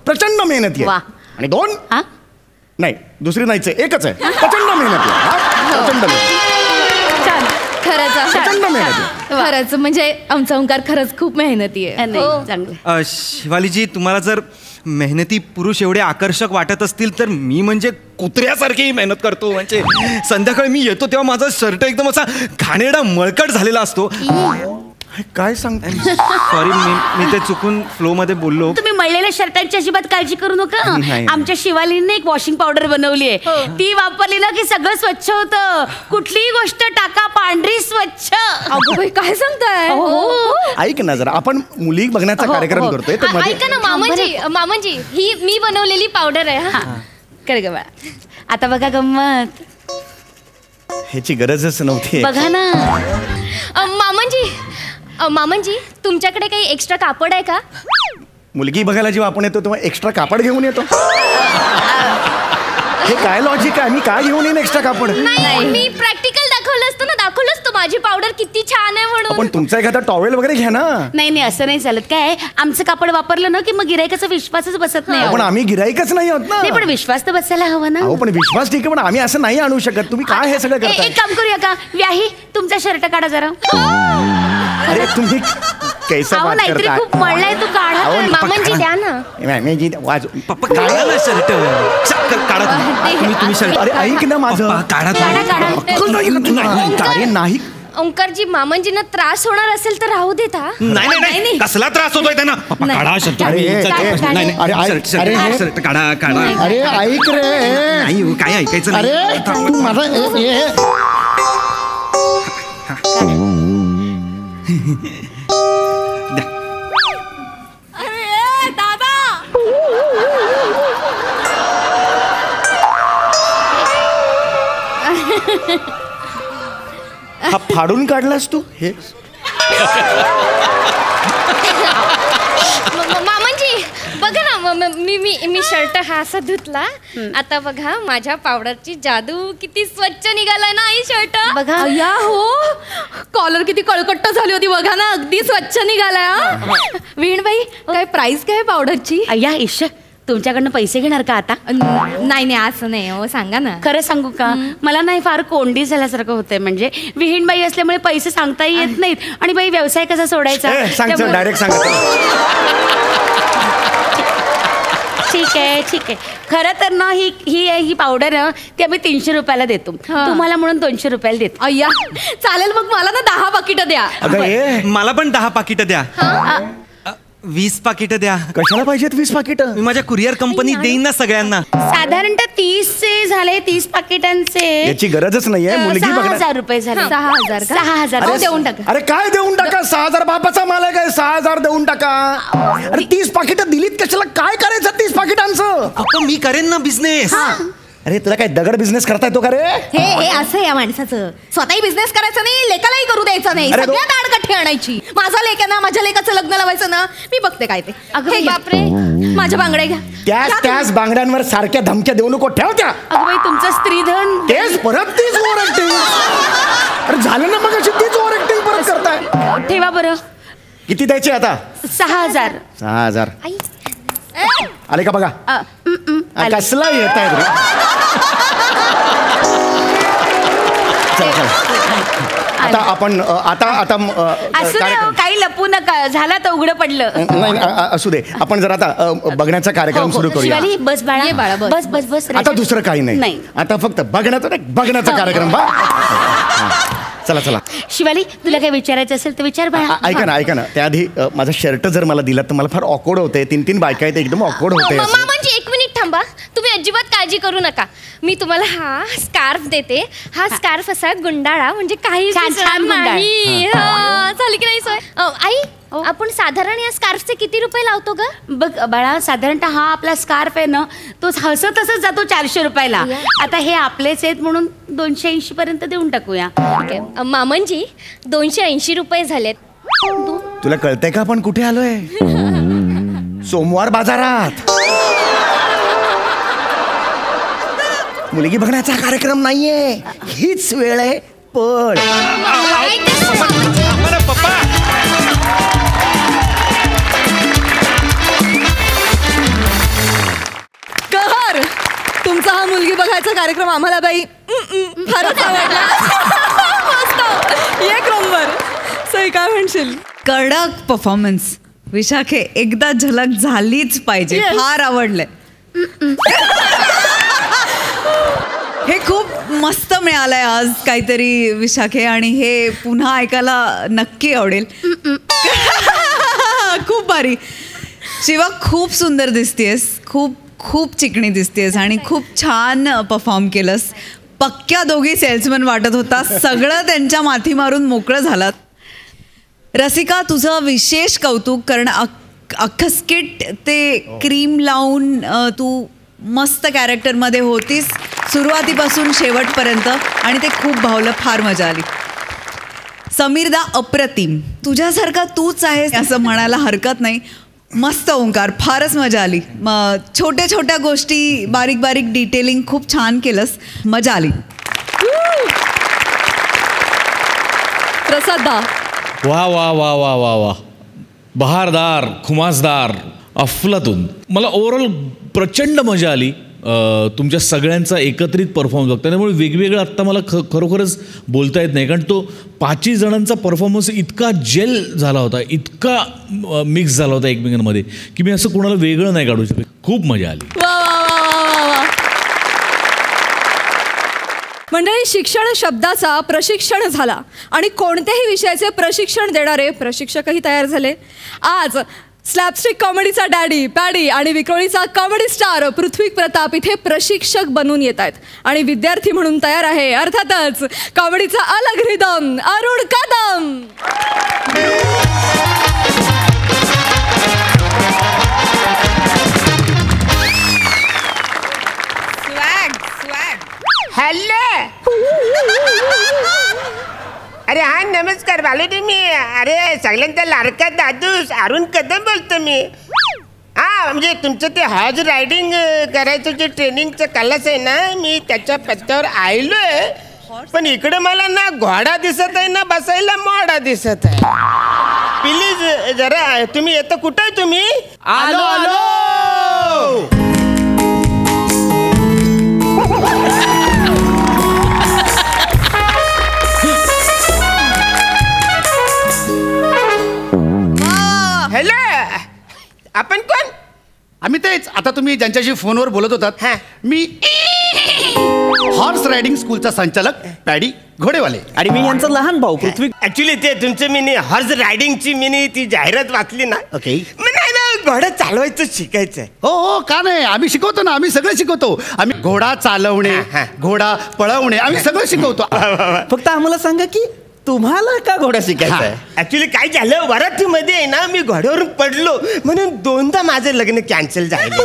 प्रचंड मेहनती आहे. आणि 2 नाही, दुसरी नाहीच आहे, एकच आहे. प्रचंड मेहनती आहे. प्रचंड खरंच म्हणजे आमचा ओंकार खरंच खूप मेहनती आहे. शिवालीजी, तुम्हाला जर मेहनती पुरुष एवढे आकर्षक वाटत असतील तर मी म्हणजे कुत्र्यासारखी मेहनत करतो. म्हणजे संध्याकाळी मी येतो तेव्हा माझा शर्ट एकदम असा घाणेरडा मळकट झालेला असतो. काय सांगता? सॉरी, मी ते चुकून फ्लो मध्ये बोललो. तुम्ही मळलेल्या शर्टांची अजिबात काळजी करू नका. आमच्या शिवालीने एक वॉशिंग पावडर बनवली आहे, ती वापरली ना की सगळं स्वच्छ होतं. कुठलीही गोष्ट टाका, पांढरी स्वच्छ. काय सांगताय? ऐक ना जरा, आपण मुली बघण्याचा कार्यक्रम करतोय. ऐका ना मामांजी, ही मी बनवलेली पावडर आहे. कर ग बाळा. आता बघा गंमत. ह्याची गरजच नव्हती. बघा ना मामांजी, तुमच्याकडे काही एक्स्ट्रा कापड आहे का? मुलगी बघायला जेव्हा आपण येतो तेव्हा एक्स्ट्रा कापड घेऊन येतो. हे काय लॉजिक आहे? मी काय घेऊन येईन एक्स्ट्रा कापड? नाही, मी प्रॅक्टिकल दाखवलं असतं ना, माझी पावडर किती छान आहे पण म्हणून. तुमचा एखादा टॉवेल वगैरे घ्या ना. नाही असं नाही चालत. काय आमचं कापड वापरलं ना की मग गिरायकाचा विश्वासच बसत नाही. पण आम्ही गिराईकच नाही आहोत ना. नाही पण विश्वास तर बसायला हवा ना. पण विश्वास ठीक आहे, पण आम्ही असं नाही आणू शकत. तुम्ही काय हे सगळं करताय? एक काम करूया का, व्याही तुमचा शर्ट काढा जरा. अरे तुम्ही कैसा बात नाहीतरी करताय? खूप मळलाय तू काढा. मामांजी द्या ना. मी वाज पप्पा काढा ना शर्ट. काढा तुम्ही शर्ट. अरे ऐक ना माझं. काढा अरे नाही ओंकारजी, मामांजींना त्रास होणार असेल तर राहू देता. नाही कसला त्रास होतोय त्यांना. काढा शर्ट. अरे शर्ट काढा. अरे ऐक रे. नाही काय ऐकायचं. अरे तू माझा अरे दादा, हा फाडून काढलास तू हे? मामांजी बघा ना, मी शर्ट हा असा धुतला. आता बघा माझ्या पावडरची जादू किती स्वच्छ निघालाय ना आई शर्ट. बघा अय्या हो, कॉलर किती कळकट्ट झाली होती बघा ना, अगदी स्वच्छ निघालाय. वीणबाई, काय प्राइस काय पावडरची? अय्या ईश, तुमच्याकडनं पैसे घेणार का आता? नाही असं नाही हो, सांगा ना. खरं सांगू का, मला नाही फार कोंडी झाल्यासारखं होतंय. म्हणजे विहीण बाई असल्यामुळे पैसे सांगताही येत नाहीत आणि बाई व्यवसाय कसा सोडायचा. डायरेक्ट सांग. ठीक आहे. खरं तर ना ही पावडर ना ती आम्ही 300 रुपयाला देतो. तुम्हाला म्हणून 200 रुपयाला देतो. अय्या चालेल, मग मला ना 10 पाकिटं द्या. मला पण 10 पाकिटं द्या. 20 पाकिटं द्या. कशाला पाहिजेत 20 पाकिटं? मी माझ्या कुरिअर कंपनीत देईन ना सगळ्यांना. साधारणतः 30 झाले, 30 पाकिटांचे. याची गरजच नाहीये. मुलगी 6,000 रुपये झाले. 6,000 का? 6,000 देऊन टाका. अरे काय देऊन टाका? 6,000 बापाचा माल आहे काय? 6,000 देऊन टाका. अरे 30 पाकिटं दिलीत कशाला? काय करायचं 30 पाकिटांचं? आपण मी करेन ना बिझनेस. अरे तुला काय दगड बिझनेस करता येतो का रे? हे असं या माणसाचं, स्वतःही बिझनेस करायचा नाही, लेकालाही करू द्यायचा नाही, सगळ्यात आडकठी आणायची. माझा लेक आहे ना, माझ्या लेकाचं लग्न लावायचं ना, मी बघते काय ते. हे बापरे, माझ्या बांगड्या घ्या. त्याच बांगड्यांवर सारख्या धमक्या देऊ नको. ठेव त्या. अगं बाई, तुमचं स्त्रीधन. तेच परत तीच ओव्हर ऍक्टिंग. अरे झालं ना मग, अशी तीच ओव्हर ऍक्टिंग परत करताय. ठेवा बरं. किती द्यायचे आता? 6,000. 6,000 आले का बघा. कसला येत आहे रे. आता आपण आता असू दे, काही लपू नका. झाला तर उघडं पडलं. नाही असू दे. आपण जरा आता बघण्याचा कार्यक्रम सुरू करूया. शिवाली, बस बाळा, बस. आता दुसरं काही नाही. आता फक्त बघण्याचा कार्यक्रम. चला. शिवाली, तुला काय विचारायचं असेल तर विचार बाळा. ऐका ना. त्याआधी माझा शर्ट जर मला दिला तर मला फार ऑकवर्ड होते. 3 बायका आहेत, एकदम ऑकवर्ड होते. मामांजी 1 मिनिट थांबा. तुम्ही अजिबात काळजी करू नका. मी तुम्हाला हा स्कार्फ देते. हा स्कार्फ असा गुंडाळा, म्हणजे काही छान नाही. झाली की नाही सोय? आई, आपण साधारण या स्कार्फचे किती रुपये लावतो ग? बघ बाळा, साधारणतः हा आपला स्कार्फ आहे ना, तो हसतच जातो 400 रुपयाला. आता हे आपलेच आहेत म्हणून 280 पर्यंत देऊन टाकूया. मामांजी 280 रुपये झालेत. तुला कळतंय का आपण कुठे आलोय? सोमवार बाजारात. मुलगी बघण्याचा कार्यक्रम नाहीये, हीच वेळ आहे. पण कहर, तुमचा हा मुलगी बघायचा कार्यक्रम आम्हाला बाई फारच आवडला. मस्त, एक नंबर. सई, काय म्हणशील? कडक परफॉर्मन्स विशाखे, एकदा झलक झालीच पाहिजे. फार आवडलंय. हे खूप मस्त मिळालंय आज काहीतरी विशाखे, आणि हे पुन्हा ऐकायला नक्की आवडेल. खूप भारी. शिवा, खूप सुंदर दिसतेस, खूप चिकणी दिसतेस आणि खूप छान परफॉर्म केलंस. पक्क्या दोघी सेल्समन वाटत होता. सगळं त्यांच्या माथी मारून मोकळं झालात. रसिका, तुझं विशेष कौतुक, कारण अख्खं स्किट ते क्रीम लावून तू मस्त कॅरेक्टरमध्ये होतीस सुरुवातीपासून शेवटपर्यंत, आणि ते खूप भावलं. फार मजा आली. समीरदा, अप्रतिम. तुझ्यासारखा तूच आहेस असं म्हणायला हरकत नाही. मस्त ओंकार, फारच मजा आली. छोट्या छोट्या गोष्टी, बारीक डिटेलिंग खूप छान केलंस. मजा आली. रसददा. वा वा वा वा वा वा, बहारदार, खुमासदार, अफलातून. मला ओव्हरऑल प्रचंड मजा आली तुमच्या सगळ्यांचा एकत्रित परफॉर्मन्स बघता. त्यामुळे वेगवेगळं आत्ता मला खरोखरच बोलता येत नाही, कारण तो 5 जणांचा परफॉर्मन्स इतका जेल झाला होता, इतका मिक्स झाला होता एकमेकांमध्ये, की मी असं कोणाला वेगळं नाही काढू शकत. खूप मजा आली. मंडळी, शिक्षण शब्दाचा प्रशिक्षण झाला आणि कोणत्याही विषयाचे प्रशिक्षण देणारे प्रशिक्षकही तयार झाले. आज स्लॅपस्टिक कॉमेडीचा डॅडी पॅडी आणि विक्रोळीचा कॉमेडी स्टार पृथ्वी प्रताप इथे प्रशिक्षक बनून येत आहेत आणि विद्यार्थी म्हणून तयार आहे अर्थातच कॉमेडीचा अलग रिदम अरुण कदम. हॅलो. अरे हा नमस्कार बालूजी, मी अरे सगळ्यांचा लाडका दादूस अरुण कदम बोलतो मी. हा म्हणजे तुमचं ते हॉर्स रायडिंग करायचं जे ट्रेनिंगचं क्लास आहे ना, मी त्याच्या पत्त्यावर आलोय. पण इकडे मला ना घोडा दिसत आहे ना बसायला मोडा दिसत आहे. प्लीज जरा तुम्ही येतं. कुठं आहे तुम्ही? आलो आलो. हॅलो, आपण कोण? आम्ही तेच आता तुम्ही ज्यांच्याशी फोनवर बोलत होतात, मी हॉर्स रायडिंग स्कूलचा संचालक पॅडी घोडेवाले. आणि मी यांचा लहान भाऊ पृथ्वी. ऍक्च्युली ते तुमचं मी हॉर्स रायडिंगची मी ती जाहिरात वाचली ना. ओके. नाही ना, घोडा चालवायचं शिकायचंय. हो का नाही, आम्ही शिकवतो ना, आम्ही सगळं शिकवतो. आम्ही घोडा चालवणे, घोडा पळवणे, आम्ही सगळं शिकवतो. फक्त आम्हाला सांगा की तुम्हाला का घोडा शिकायचा? ऍक्च्युली काय झालं, वरातीमध्ये आहे ना मी घोड्यावरून पडलो म्हणून 2दा माझं लग्न कॅन्सल झालं.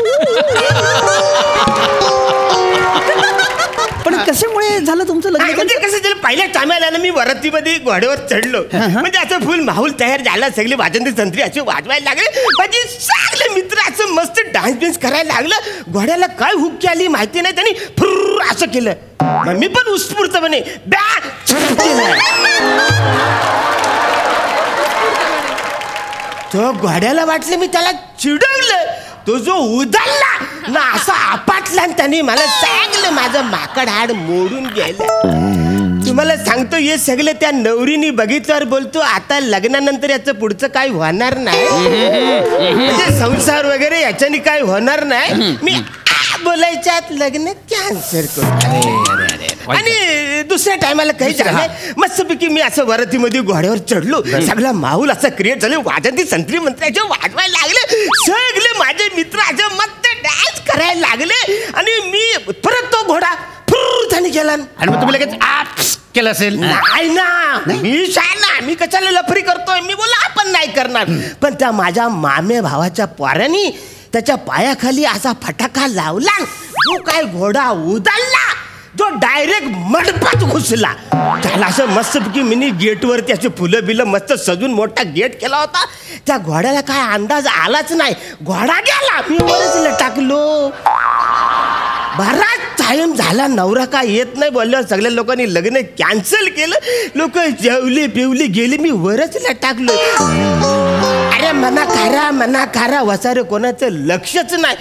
पण कशामुळे झालं तुमचं लग्न? म्हणजे कसं झालं, पहिल्या टायमाला ना मी वरातीमध्ये घोड्यावर चढलो, म्हणजे असं फुल माहोल तयार झाला. सगळे वाजंत्री संत्री असे वाजवायला लागले. माझे सगळे मित्र असं मस्त डान्स बिन्स करायला लागलं. घोड्याला काय हुक्की आली माहिती नाही, त्यांनी फुर्र असं केलं. मी पण उत्स्फूर्तपणे तो घोड्याला वाटलं मी त्याला चिडवलं. तो जो उदालला ना असा आपटला आणि त्याने मला सांगलं माझं माकड हाड मोडून गेलं. तुम्हाला सांगतो हे सगळे त्या नवरीने बघितल्यावर बोलतो आता लग्नानंतर याचं पुढचं काही होणार नाही, म्हणजे संसार वगैरे याच्याने काही होणार नाही. मी बोलायच्यात लग्न कॅन्सल करतो. आणि दुसऱ्या टायमाला काही झालं, मस्तपैकी मी असं वरातीमध्ये घोड्यावर चढलो. सगळा माहोल असा क्रिएट झाले. वाजंती संत्री मंत्र्याचे वाजवायला लागले. सगळे माझे मित्र असं मस्त डान्स करायला लागले. आणि मी परत तो घोडा फुर्रने गेला. आणि मग तुम्ही लगेच केलं असेल? नाही ना, मी शाना, मी कशाला लफरी करतोय. मी बोला आपण नाही करणार. पण त्या माझ्या मामे भावाच्या पोरांनी त्याच्या पायाखाली असा फटाका लावला. जो काय घोडा उदालला, जो डायरेक्ट मंडपात घुसला. त्याला असं मस्तपैकी मिनी गेटवर त्याचे फुलं बिलं मस्त सजून मोठा गेट केला होता. त्या घोड्याला काय अंदाज आलाच नाही, घोडा गेला. मी वरच लटाकलो. बराच टाइम झाला, नवरा काय येत नाही बोलल्यावर सगळ्या लोकांनी लग्न कॅन्सल केलं. लोक जेवले बिवले गेले, मी वरच लटाकलो. अरे मना खारा वसारे कोणाचं लक्षच नाही.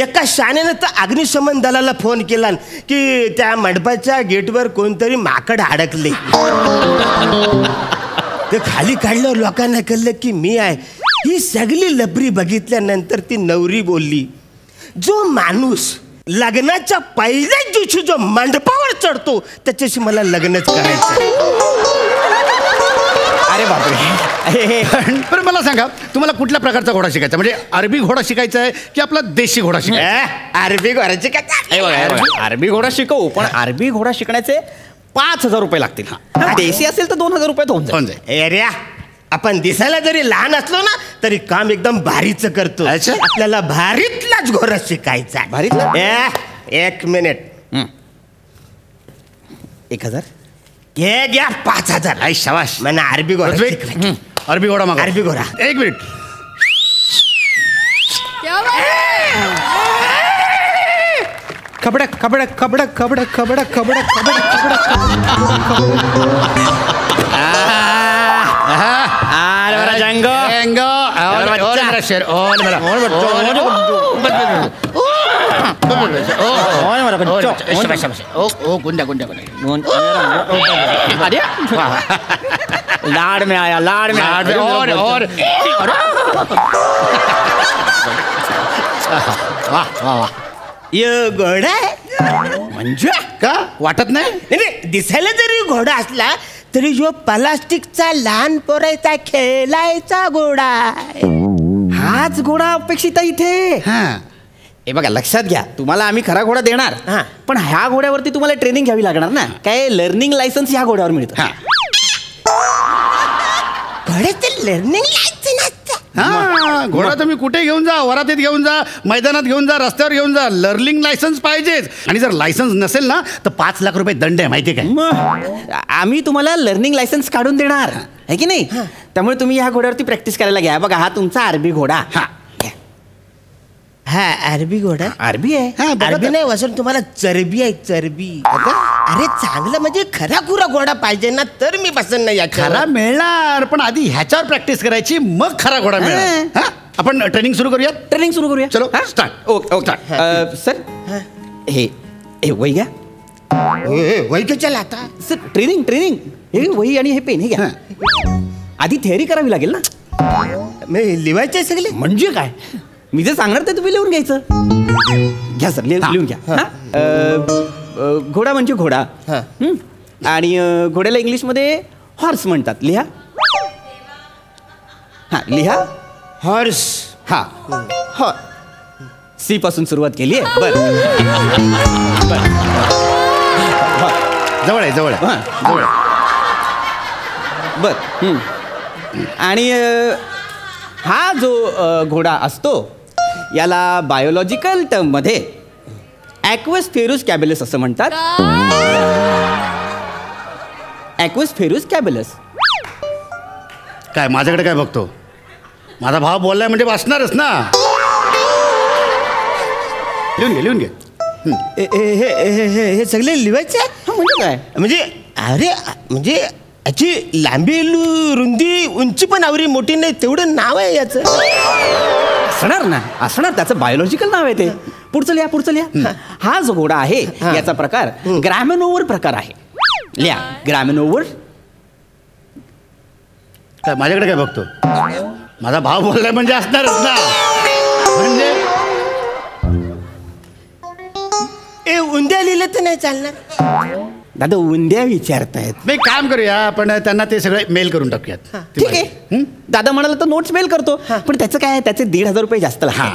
एका शाण्यानं तर अग्निशमन दलाला फोन केला की त्या मंडपाच्या गेटवर कोणतरी माकड अडकले. ते खाली काढल्यावर लोकांना कळलं की मी आहे. ही सगळी लबरी बघितल्यानंतर ती नवरी बोलली, जो माणूस लग्नाच्या पहिल्याच दिवशी जो मंडपावर चढतो त्याच्याशी मला लग्नच करायचं. अरे बापरे. पण मला सांगा, तुम्हाला कुठल्या प्रकारचा घोडा शिकायचा? म्हणजे अरबी घोडा शिकायचा आहे की आपला देशी घोडा शिकायचा? अरबी घोडा शिकायचा. अरबी घोडा शिकवू, पण अरबी घोडा शिकण्याचे 5,000 रुपये लागतील. देशी असेल तर 2,000 रुपयात होऊन जाईल. अरे आपण दिसायला जरी लहान असलो ना तरी काम एकदम भारीच करतो. आपल्याला भारीतलाच घोडा शिकायचा. भारीतला? 1 मिनिट. 1,000 हे घ्या 5,000. आई शाबाश. मला अरबी घोडा शिकला. अरबी घोडा मागा. अरबी घोडा. 1 मिनिट. खबडक खबडक खबडक खबडक खबडक खबडक खबडक खबडक खबडक. लाड में आया और घोडा आहे म्हणजे का वाटत नाही दिसायला जरी घोडा असला तरी जो प्लास्टिकचा लहान पोरायचा खेळायचा घोडा हाच घोडा अपेक्षित आहे इथे. हे बघा लक्षात घ्या, तुम्हाला आम्ही खरा घोडा देणार, पण ह्या घोड्यावरती तुम्हाला ट्रेनिंग घ्यावी लागणार ना. काय लर्निंग लायसन्स ह्या घोड्यावर मिळतं. घोड्याचं लर्निंग लायसन्स असतं. हा घोडा तुम्ही कुठे घेऊन जा, वरातीत घेऊन जा, मैदानात घेऊन जा, रस्त्यावर घेऊन जा, लर्निंग लायसन्स पाहिजेच. आणि जर लायसन्स नसेल ना तर 5 लाख रुपये दंड आहे, माहिती काय. मग आम्ही तुम्हाला लर्निंग लायसन्स काढून देणार आहे की नाही. त्यामुळे तुम्ही ह्या घोड्यावरती प्रॅक्टिस करायला घ्या. बघा हा तुमचा आरबी घोडा. हा आरबी घोडा. आरबी आहे. आरबी नाही वसून तुम्हाला चरबी आहे, चरबी. अरे चांगलं म्हणजे खरा खुरा घोडा पाहिजे ना तर मी पसंत नाही. खरा मिळणार पण आधी ह्याच्यावर प्रॅक्टिस करायची, मग खरा घोडा मिळणार. आपण ट्रेनिंग सुरू करूया. चलो स्टार्ट. ओके सर हे वही घ्या. वही कशाला आता सर. ट्रेनिंग हे वही आणि हे पेन हे घ्या. आधी थेअरी करावी लागेल ना. लिवायचे सगळे म्हणजे काय, मी जे सांगणार ते तुम्ही लिहून घ्यायचं. घ्या सर लिहून घ्या. घोडा म्हणजे घोडा. आणि घोड्याला इंग्लिशमध्ये हॉर्स म्हणतात. लिहा. लिहा हॉर्स. सी पासून सुरुवात केली आहे. बर जवळ आहे जवळ बर. आणि हा जो घोडा असतो याला बायोलॉजिकल टर्म मध्ये ॲक्वस फेरुस कॅबेलस असं म्हणतात. ॲक्वस फेरुस कॅबेलस. काय माझ्याकडे काय बघतो, माझा भाव बोललाय म्हणजे वाचणारच ना. लिहून घे. हे सगळे लिवायचे म्हणजे काय, म्हणजे अरे म्हणजे याची लांबी रुंदी उंची पण आवरी मोठी नाही तेवढं नाव आहे याचं. असणार त्याचं बायोलॉजिकल नाव आहे ते. पुढचं लिहा. हा जो घोडा आहे याचा प्रकार ग्रॅमेनोवर प्रकार आहे. लिहा ग्रॅमेनोवर. काय माझ्याकडे काय बघतो, माझा भाव बोललाय म्हणजे असणारच ना. म्हणजे उंद्या लिहिलं तर नाही चालणार. दादा उंद्या विचारतायत. मी काम करूया, आपण त्यांना ते सगळे मेल करून टाकूयात. ठीक आहे. दादा म्हणाला तर नोट्स मेल करतो, पण त्याचं काय, त्याचे 1,500 रुपये जास्त लागतात.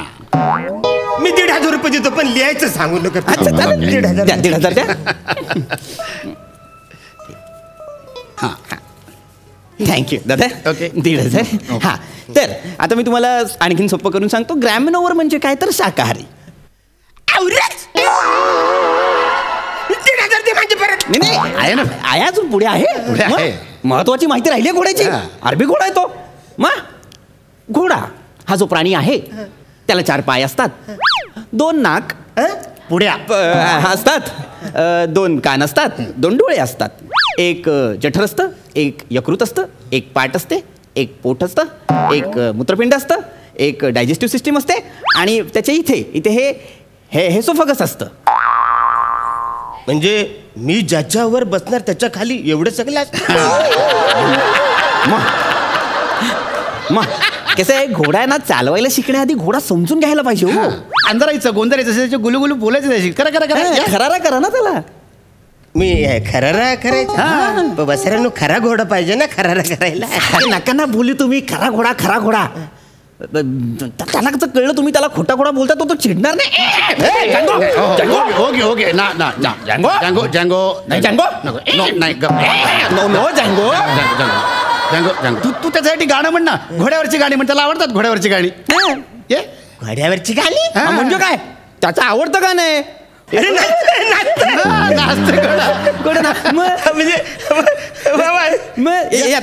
मी 1,500 रुपये देतो, पण लिहायचं सांगू नका. 1,500 द्या. थँक्यू दादा. ओके 1,500. हा तर आता मी तुम्हाला आणखीन सोपं करून सांगतो. ग्रॅमिनोवर म्हणजे काय तर शाकाहारी. नाही आहे ना, आहे अजून पुढे आहे. महत्वाची माहिती राहिली घोड्याची. अरबी घोडा आहे तो. मग घोडा हा जो प्राणी आहे त्याला 4 पाय असतात, 2 नाक पुढ्या असतात, 2 कान असतात, 2 डोळे असतात, एक जठर असतं, एक यकृत असतं, एक पाट असते, एक पोट असतं, एक मूत्रपिंड असतं, एक डायजेस्टिव्ह सिस्टीम असते आणि त्याच्या इथे हे हेसोफगस असतं. म्हणजे मी ज्याच्यावर बसणार त्याच्या खाली एवढं सगळं मग कसं आहे, घोडा आहे ना, चालवायला शिकण्याआधी घोडा समजून घ्यायला पाहिजे. हो अंधारायचं गोंधळायचं त्याचे गुलुगुलू बोलायचं त्याची. खरारा करा ना त्याला. मी खरारा करायचं. बसऱ्यानं खरा घोडा पाहिजे ना खरारा करायला. नका ना बोलू तुम्ही. खरा घोडा त्याला कसं कळलं तुम्ही त्याला खोटा घोडा बोलता तो चिडणार नाही. ओके ना जँगो नाही जँगो नाही जँगो. तू त्याच्यासाठी गाणं म्हण ना, घोड्यावरची गाणी म्हण. त्याला आवडतात घोड्यावरची गाणी. घोड्यावरची गाणी म्हणजे काय, त्याचं आवडतं गाणं आहे.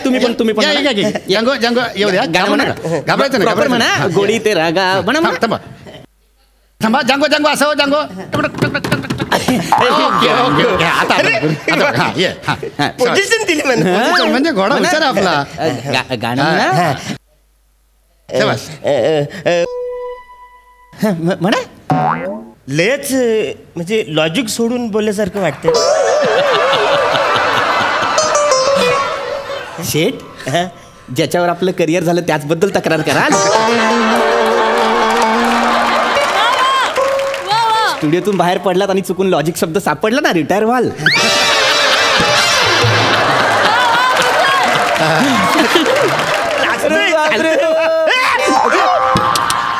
तुम्ही पण जँगो येऊ द्या. घाबरायचं नाही म्हणा. गोडी ते रागा म्हणा. थांबा जँगो असं जँगो. पोझिशन दिली म्हणजे घोडा हुशार आपला. गाणं म्हणा. लयच म्हणजे लॉजिक सोडून बोलल्यासारखं वाटतं. शेठ, ज्याच्यावर आपलं करिअर झालं त्याचबद्दल तक्रार कराल. स्टुडिओतून बाहेर पडलात आणि चुकून लॉजिक शब्द सापडला ना, रिटायर व्हाल.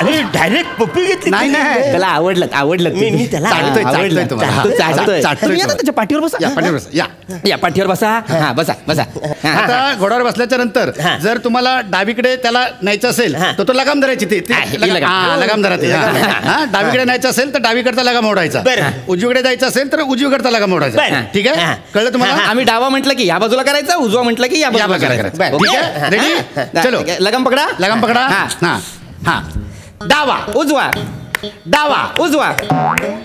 अरे डायरेक्ट पप्पी घेतली. नाही त्याला आवडलं मी त्याला त्याच्या पाठीवर बसा. या पाठीवर बसा. हा बसा. आता घोड्यावर बसल्याच्या नंतर जर तुम्हाला डावीकडे त्याला न्यायचं असेल तर तो लगाम धरायची. ते लगाम धरा. डावीकडे न्यायचं असेल तर डावीकडचा लगाम ओढायचा. उजवीकडे जायचं असेल तर उजवीकडचा लगाम ओढायचा. ठीक आहे, कळलं तुम्हाला? आम्ही डावा म्हटलं की या बाजूला करायचा, उजवा म्हटलं की या बाजूला करायचा. ठीक आहे, रेडी? चलो, लगाम पकडा. हा. डावा उजवा, डावा उजवा,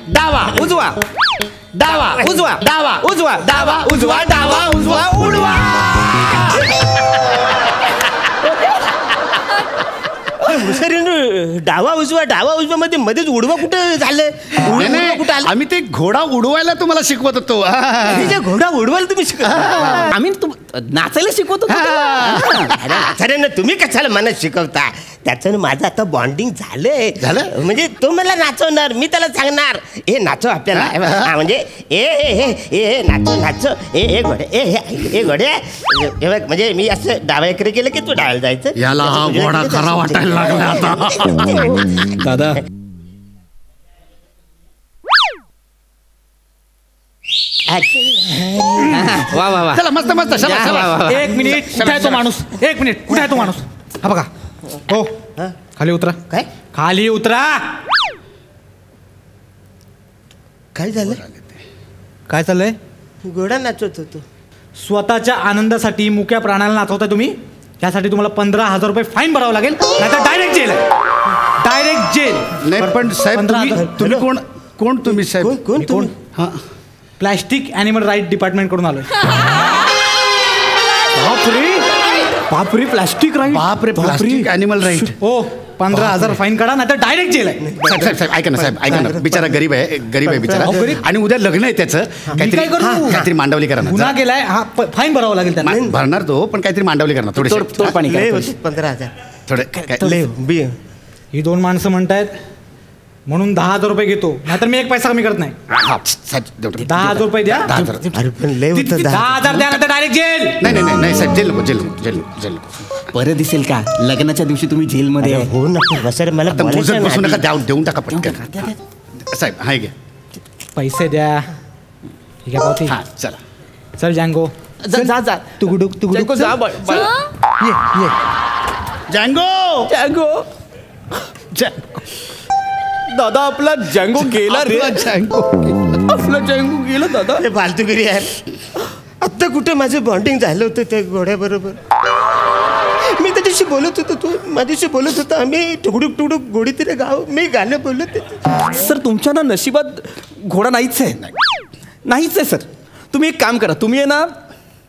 डावा उजवा, डावा उजवा, डावा उजवा, डावा उजवा डावा उजवा उडवा. डावा उजवा मध्ये मध्येच उडवा कुठं झालं? कुठं आलं? आम्ही ते घोडा उडवायला तुम्हाला शिकवत होतो. घोडा उडवायला तुम्ही शिकवत? आम्ही नाचायला शिकवतो. अरे ना, तुम्ही कशाला मला शिकवता? त्याचं माझं आता बॉन्डिंग झालं. म्हणजे तो मला नाचवणार, मी त्याला सांगणार हे नाचव आपल्याला. म्हणजे ए नाचो ए घोडे म्हणजे मी असं डाव्या इकडे केलं की तू डाव्याला जायचं. याला हा घोडा खरा वाटायला लागला आता. दादा वा. चला, मस्त. एक मिनिट, कुठे आहे तो माणूस? एक मिनिट, कुठे आहे तो माणूस? हा बघा. हो, खाली उतरा. काय खाली उतरा. काय झालं? काय चाललंय? घोडा नाचवत होतो. स्वतःच्या आनंदासाठी मुक्या प्राण्याला नाचवताय तुम्ही. त्यासाठी तुम्हाला 15,000 रुपये फाईन भरावं लागेल, नाहीतर डायरेक्ट जेल. Direct gel. नाही पण साहेब, तुम्ही कोण तुम्ही साहेब? कोण? प्लॅस्टिक ॲनिमल राईट डिपार्टमेंट कडून आलोय. बापरे, प्लॅस्टिक राईट. बापरे, प्लास्टिक ॲनिमल राईट. हो, 15,000 फाईन काढा, नाहीतर डायरेक्ट जेल आहे. साहेब ऐका ना, बिचारा गरीब आहे बिचारा. आणि उद्या लग्न आहे त्याचं. काहीतरी मांडवली करा ना. गुन्हा केलाय, हा फाईन भरावं लागेल त्यांना. भरणार तो, पण काहीतरी मांडवली करणार. थोडे पाणी 15,000 थोडे. ही दोन माणसं म्हणतायत म्हणून 10,000 रुपये घेतो, नाहीतर मी एक पैसा कमी करत नाही. 10,000 रुपये द्या. 10,000 द्या, नाहीतर डायरेक्ट जेल. नाही साहेब, जेल नको. बरं दिसेल का लग्नाच्या दिवशी तुम्ही जेलमध्ये? हो ना, मला बसू नका, देऊन टाका पटकन. साहेब हाय घ्या, पैसे द्या. ठीक आहे पावती. हा चला. चल जँगो, जा. तुगडुक जा. ये. जँगो दादा, आपला जँगो गेला रे. आपला जँगो गेला दादा. फालतूगिरी यार. आत्ता कुठे माझं बॉन्डिंग झालं होतं त्या घोड्याबरोबर. मी त्याच्याशी बोलत होतो, तो माझ्याशी बोलत होता. आम्ही टुकडुक गोडी तिथे गाव मी गाणं बोलत होतो. सर, तुमच्या ना नशिबात घोडा नाहीच आहे सर. तुम्ही एक काम करा, तुम्ही आहे ना,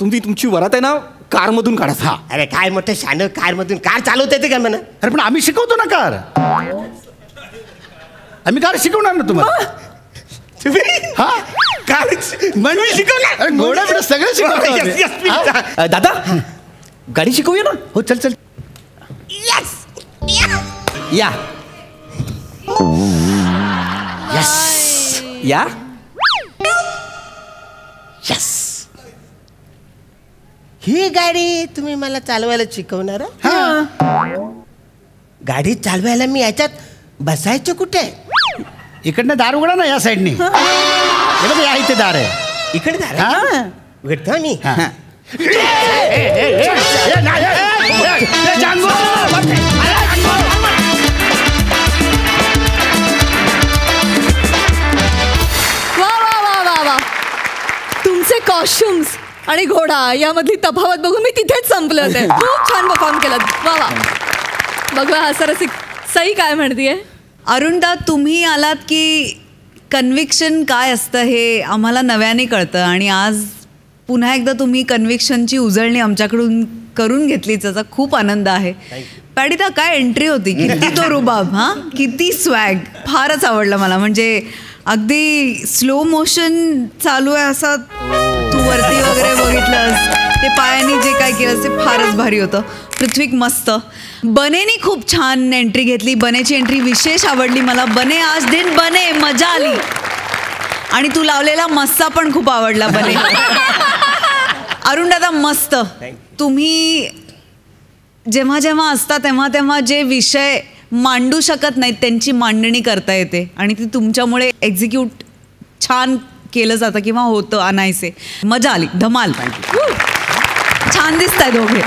तुमची वरात आहे ना, कारमधून काढा. हा, अरे काय मोठं शान, कारमधून कार चालवता येते का म्हणा? अरे पण आम्ही शिकवतो ना कार. आम्ही कार शिकवणार ना तुम्हाला. हा, कार शिकवणार. घोडा बिडा सगळं शिकवतो. दादा, गाडी शिकवूया ना. हो, चल. या. ही गाडी तुम्ही मला चालवायला शिकवणार? गाडी चालवायला मी याच्यात बसायचं कुठे? इकडनं दार उघडा ना, या साईडनी. या इथे दार आहे. इकडे दार आहे? उघडतो मी. वा. तुमचे कॉस्ट्युम्स आणि घोडा यामधली तफावत बघून मी तिथेच संपले होते. खूप छान परफॉर्म केलं. वा. बघा हा सरसिक. सई काय म्हणतीये? अरुणदा, तुम्ही आलात की कन्व्हिक्शन काय असतं हे आम्हाला नव्याने कळतं आणि आज पुन्हा एकदा तुम्ही कन्व्हिक्शनची उजळणी आमच्याकडून करून घेतली, त्याचा खूप आनंद आहे. पॅडिता काय एंट्री होती, किती तो रुबाब, हां किती स्वॅग, फारच आवडलं मला. म्हणजे अगदी स्लो मोशन चालू आहे असा तू वरती वगैरे बघितलंस, ते पायाने जे काय केलं ते फारच भारी होतं. पृथ्वीक मस्त. बनेनी खूप छान एंट्री घेतली, बनेची एंट्री विशेष आवडली मला. बने आज दिन बने, मजा आली. आणि तू लावलेला मस्सा पण खूप आवडला बने. अरुण दादा मस्त. तुम्ही जेव्हा जेव्हा असता तेव्हा तेव्हा जे विषय मांडू शकत नाहीत त्यांची मांडणी करता येते आणि ती तुमच्यामुळे एक्झिक्यूट छान केलं जातं किंवा होतं अनायसे. मजा आली, धमाल. छान दिसताय दोघे.